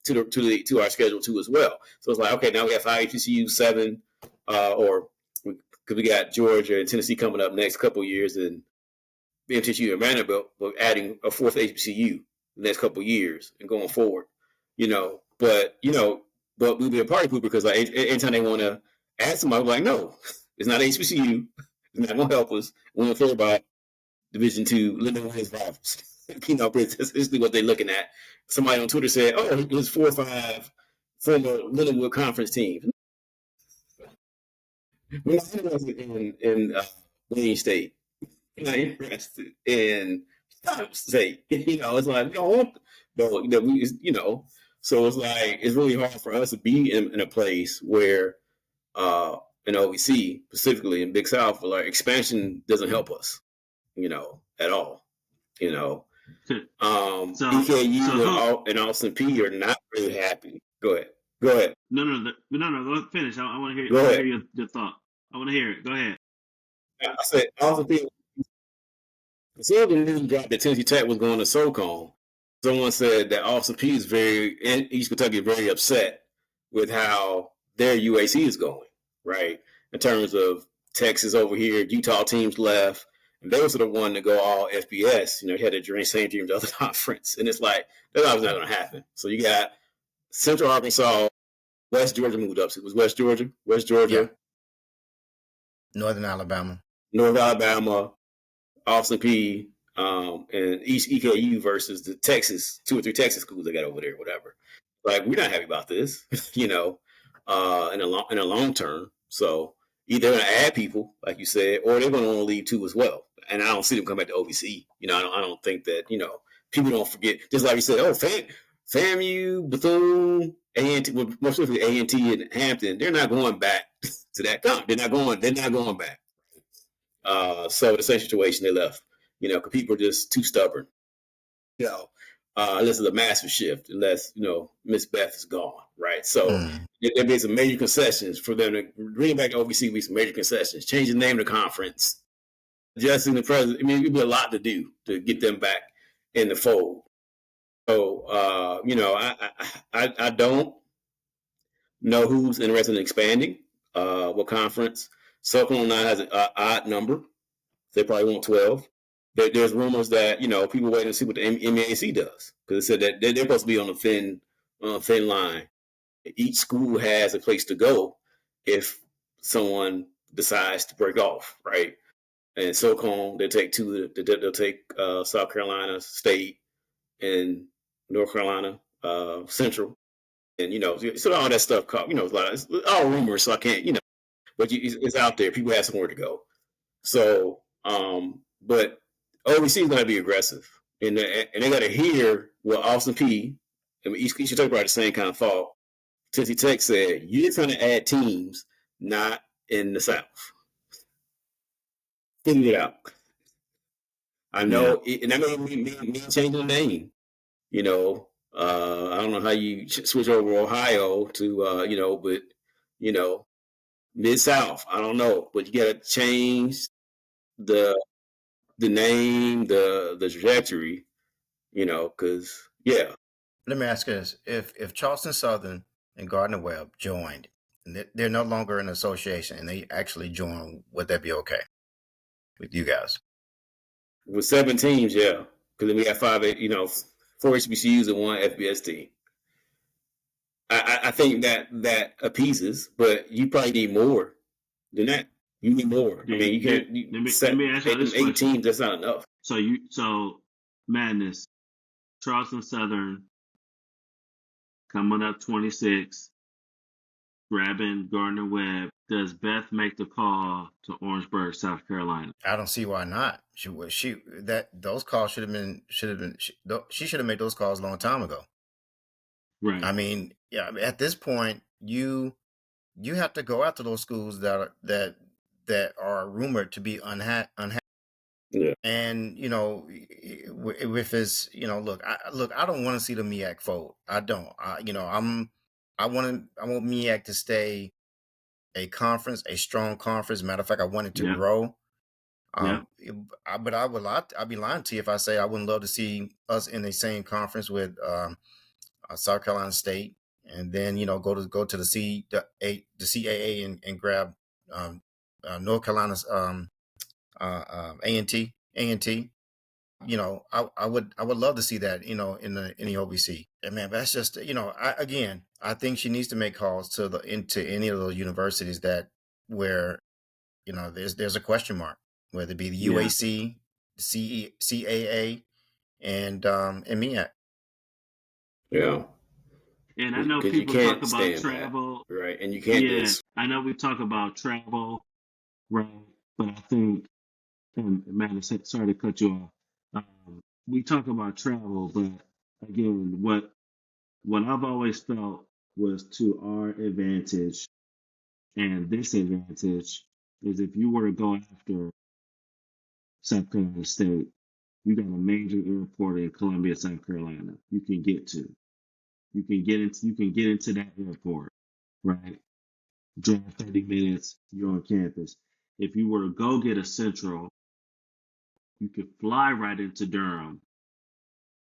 to our schedule too as well. So it's like, okay, now we have 5 HBCU, 7, because we got Georgia and Tennessee coming up next couple of years, and MTSU and Vanderbilt, but adding a 4th HBCU the next couple of years and going forward. But but we'll be a party pooper because like anytime they want to add somebody, we're like, no, it's not HBCU. It's not going to help us. We don't care about Division II, Lindenwood his rivals. That's basically what they're looking at. Somebody on Twitter said, oh, it was 4 or 5 former Lindenwood conference teams. We're not interested in Wayne State. We're not interested in State. It's like, so it's like, it's really hard for us to be in a place where, in OVC, specifically in Big South, like expansion doesn't help us, at all. EKU and Austin P are not really happy. Go ahead. No. Go finish. I want to hear your thought. I want to hear it. Go ahead. I said Austin P. Before the news dropped that Tennessee Tech was going to SoCon, someone said that Austin P is East Kentucky is very upset with how their UAC is going, right? In terms of Texas over here, Utah teams left, and they were sort of one to go all FBS. Had the same dream to other conference, and it's like that's obviously not going to happen. So you got Central Arkansas, West Georgia moved up. So it was West Georgia, yeah. Northern Alabama, Austin P, and East EKU versus the Texas 2 or 3 Texas schools they got over there, whatever. Like we're not happy about this, in a long term. So either they're going to add people, like you said, or they're going to want to leave too as well. And I don't see them come back to OVC. I don't think that people don't forget. Just like you said, FAMU, Bethune, A&T, more specifically A&T and Hampton, they're not going back to that comp. They're not going back. So the same situation they left, because people are just too stubborn, unless it's a massive shift, unless, Miss Beth is gone, right? So there'd be some major concessions for them to bring back OVC, be some major concessions, change the name of the conference, adjusting the president. I mean, it'd be a lot to do to get them back in the fold. So, I don't know who's interested in expanding, what conference. SoCon now has an odd number. They probably want 12. There's rumors that, people waiting to see what the MAC does. Because it said that they're supposed to be on a thin line. Each school has a place to go if someone decides to break off, right? And SoCon, they'll take 2. They'll take South Carolina State and North Carolina Central. And, so all that stuff, it's all rumors, so I can't, but it's out there. People have somewhere to go. So, but OVC is going to be aggressive, and they got to hear what Austin P. and East Kentucky about the same kind of thought. Tennessee Tech said, "You're trying to add teams, not in the South. Figure it out." I know, and that may mean changing the name. I don't know how you switch over Ohio to, but Mid-South. I don't know, but you got to change the name, the trajectory, because Let me ask you this: if Charleston Southern and Gardner Webb joined, and they're no longer an association, and they actually join, would that be okay with you guys? With 7 teams, yeah, because then we have 4 HBCUs and 1 FBS team. I think that appeases, but you probably need more than that. You need more. Yeah, I mean, you can't. Let me ask you this 8 teams. That's not enough. So Madness, Charleston Southern coming up 26, grabbing Gardner Webb. Does Beth make the call to Orangeburg, South Carolina? I don't see why not. Those calls should have been. She should have made those calls a long time ago. Right. I mean, at this point, you have to go after those schools that are rumored to be unhappy. Yeah. And if it's look, I don't want to see the MEAC fold. I don't. I want MEAC to stay a conference, a strong conference. Matter of fact, I want it to grow. But I'd be lying to you if I say I wouldn't love to see us in the same conference with South Carolina State, and then go to the CAA and grab North Carolina's A&T. I would love to see that in the OVC. And man, that's just I I think she needs to make calls to into any of those universities that where there's a question mark, whether it be the UAC, CAA, and MEAC. Yeah. And I know Because you people talk can't about stand travel. that, right? And you can't do Yeah, this. I know we talk about travel, right? But I think, and Matt, sorry to cut you off. We talk about travel, but again, what I've always felt was to our advantage and disadvantage is if you were to go after South Carolina State, you got a major airport in Columbia, South Carolina. You can get to. You can get into that airport, right? Drive 30 minutes, you're on campus. If you were to go get a Central, you could fly right into Durham,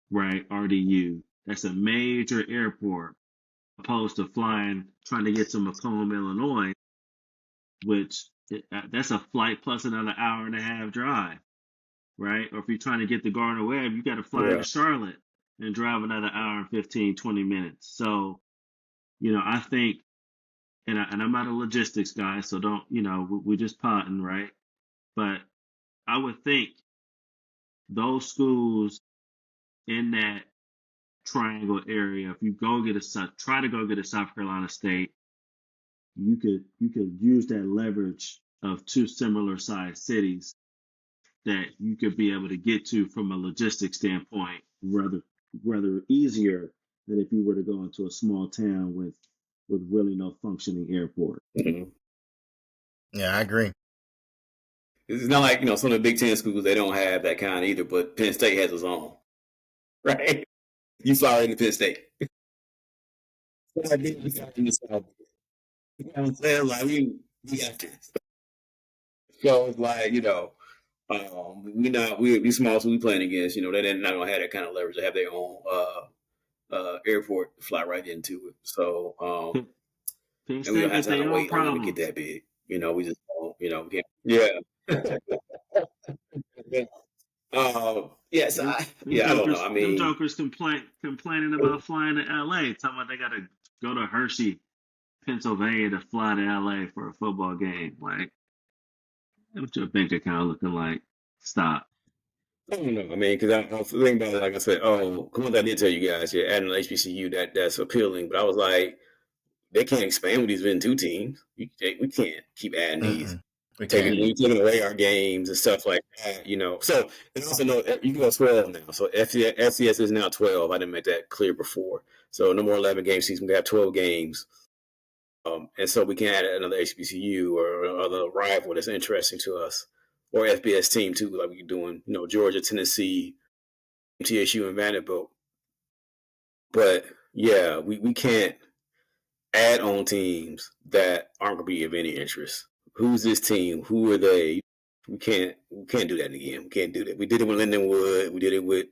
right? RDU. That's a major airport, opposed to trying to get to Macomb, Illinois, which that's a flight plus another hour and a half drive, right? Or if you're trying to get to Gardner Webb, you got to fly into Charlotte and drive another hour and 15, 20 minutes. So, I think, and I'm not a logistics guy, so don't, we're just potting, right? But I would think those schools in that triangle area, if you try to go get a South Carolina State, you could use that leverage of two similar sized cities that you could be able to get to from a logistics standpoint rather easier than if you were to go into a small town with really no functioning airport. Mm-hmm. Yeah, I agree. It's not like, some of the Big Ten schools, they don't have that kind either, but Penn State has its own, right? You fly right into Penn State. You know what I'm saying? Like, we got this. So it's like, we small, so we playing against, they're not going to have that kind of leverage. They have their own airport to fly right into it. So, Penn and we State don't have get their time to own wait on them to get problems. that big. We just don't, we can't. Yeah. Yes, I don't know. I Them mean, jokers complaining about flying to LA, talking about they got to go to Hershey, Pennsylvania to fly to LA for a football game. Like, what's your bank account looking like? Stop. I don't know. I mean, because I was thinking about it, like I said, come on, I did tell you guys, adding an HBCU, that's appealing. But I was like, they can't expand with these Division two teams. We can't keep adding these. Taking away our games and stuff like that, So, and also know you can go 12 now. So FCS is now 12. I didn't make that clear before. So no more 11 game season. We have 12 games. And so we can add another HBCU or another rival that's interesting to us, or FBS team too, like we're doing, Georgia, Tennessee, TSU, and Vanderbilt. But yeah, we can't add on teams that aren't going to be of any interest. Who's this team? Who are they? We can't do that again. We can't do that. We did it with Lindenwood. We did it with,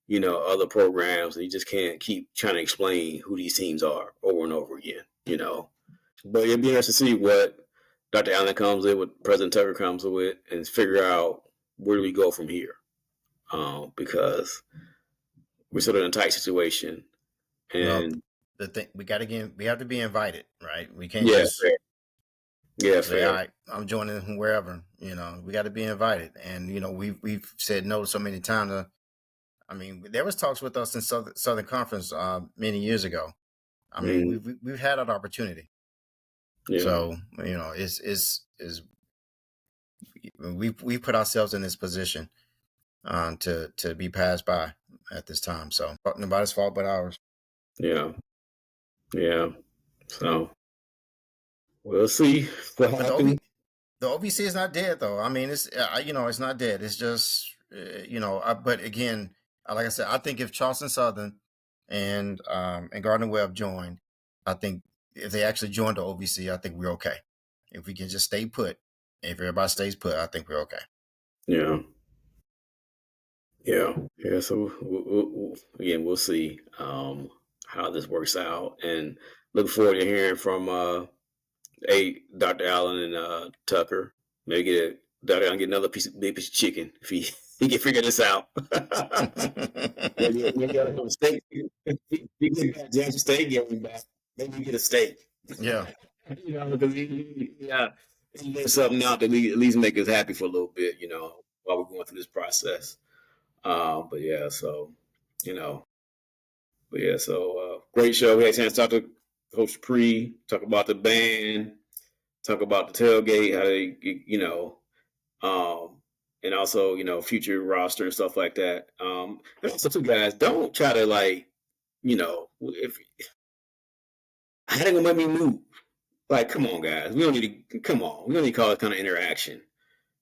other programs. And you just can't keep trying to explain who these teams are over and over again, But it'd be interesting to see what Dr. Allen comes with, what President Tucker comes with, and figure out where do we go from here. Because we're sort of in a tight situation. And the thing we have to be invited, right? We can't say, all right, I'm joining wherever. We got to be invited, and we've said no so many times. I mean, there was talks with us in Southern Conference many years ago. I mean, we've had an opportunity. Yeah. So we put ourselves in this position to be passed by at this time. So nobody's fault but ours. Yeah. So we'll see what happens. The OVC is not dead, though. I mean, it's it's not dead. It's just but again, like I said, I think if Charleston Southern and Gardner Webb joined, I think if they actually joined the OVC, I think we're okay. If we can just stay put, if everybody stays put, I think we're okay. Yeah. So we'll see how this works out, and look forward to hearing from Dr. Allen and Tucker. Maybe Dr. Allen get another big piece of chicken if he can figure this out. Maybe Jackson State getting back. maybe get a steak. Yeah. Because he get something out that at least make us happy for a little bit, while we're going through this process. But yeah, so you know, great show. We had a chance to talk to Coach Dupree, talk about the band, talk about the tailgate, how they, and also, future roster and stuff like that. And also, too, guys, don't try to if how they gonna make me move? Like, come on, guys, we don't need to call it kind of interaction.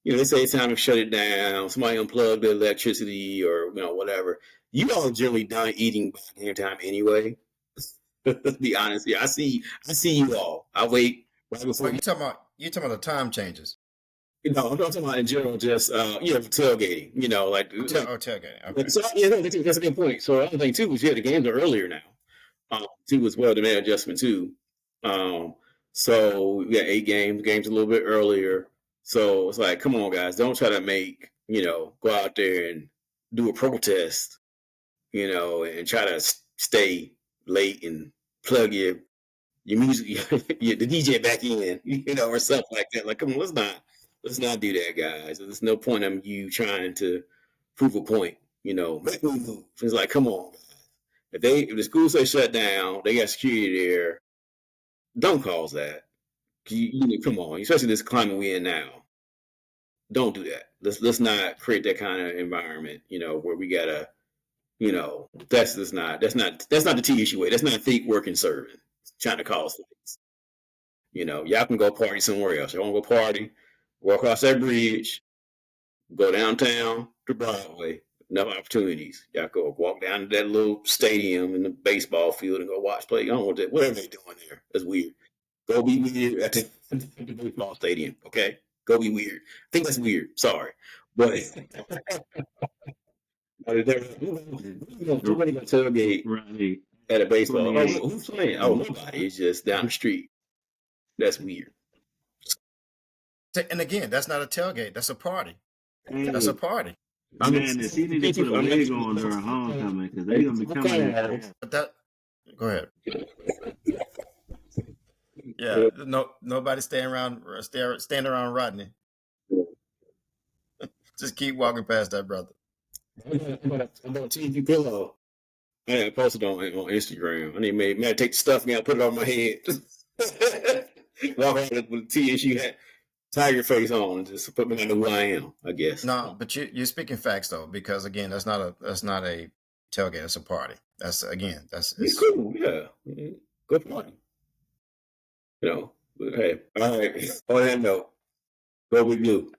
They say it's time to shut it down. Somebody unplug the electricity or whatever. You all are generally done eating by dinner time anyway. Let's be honest here. I see you all. I wait right before. Well, you talking about the time changes. I'm talking about in general, just tailgating. Tailgating. Okay. So that's a good point. So the other thing too was the games are earlier now. Too as well, demand adjustment too. So we got 8 games a little bit earlier. So it's like, come on, guys, don't try to go out there and do a protest, and try to stay late and plug your music, the DJ back in, or something like that. Like, come on, let's not do that, guys. There's no point in you trying to prove a point, make me move. It's like, come on, if the school say shut down, they got security there. Don't cause that. Come on, especially this climate we're in now. Don't do that. Let's not create that kind of environment, where we gotta, that's not the TSU way. That's not think, work, and serving. Trying to cause things. Y'all can go party somewhere else. Y'all want to go party? Walk across that bridge, go downtown to Broadway. Enough opportunities. Y'all go walk down to that little stadium in the baseball field and go watch play. I don't want that. Whatever they're doing there. That's weird. Go be weird at the baseball stadium, okay? Go be weird. I think that's weird. Sorry. But somebody got tailgate Right. at a baseball. Right. Who's playing? Oh, nobody. It's just down the street. That's weird. And again, that's not a tailgate. That's a party. That's a party. Man, if he need to put a wig on during homecoming, because they're going to be coming there. But go ahead. Yeah, nobody stand around Rodney. Just keep walking past that brother. I'm on TV pillow. I posted on Instagram. I need to take the stuff and put it on my head. Walk around with TSU hat, tiger face on, and just put me on who I am, I guess. No, but you're speaking facts though, because again, that's not a tailgate. It's a party. It's cool. Yeah, good party. Hey, all right. On that note, go Big Blue.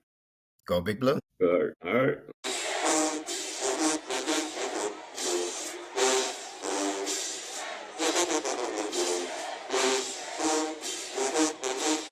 Go Big Blue. All right.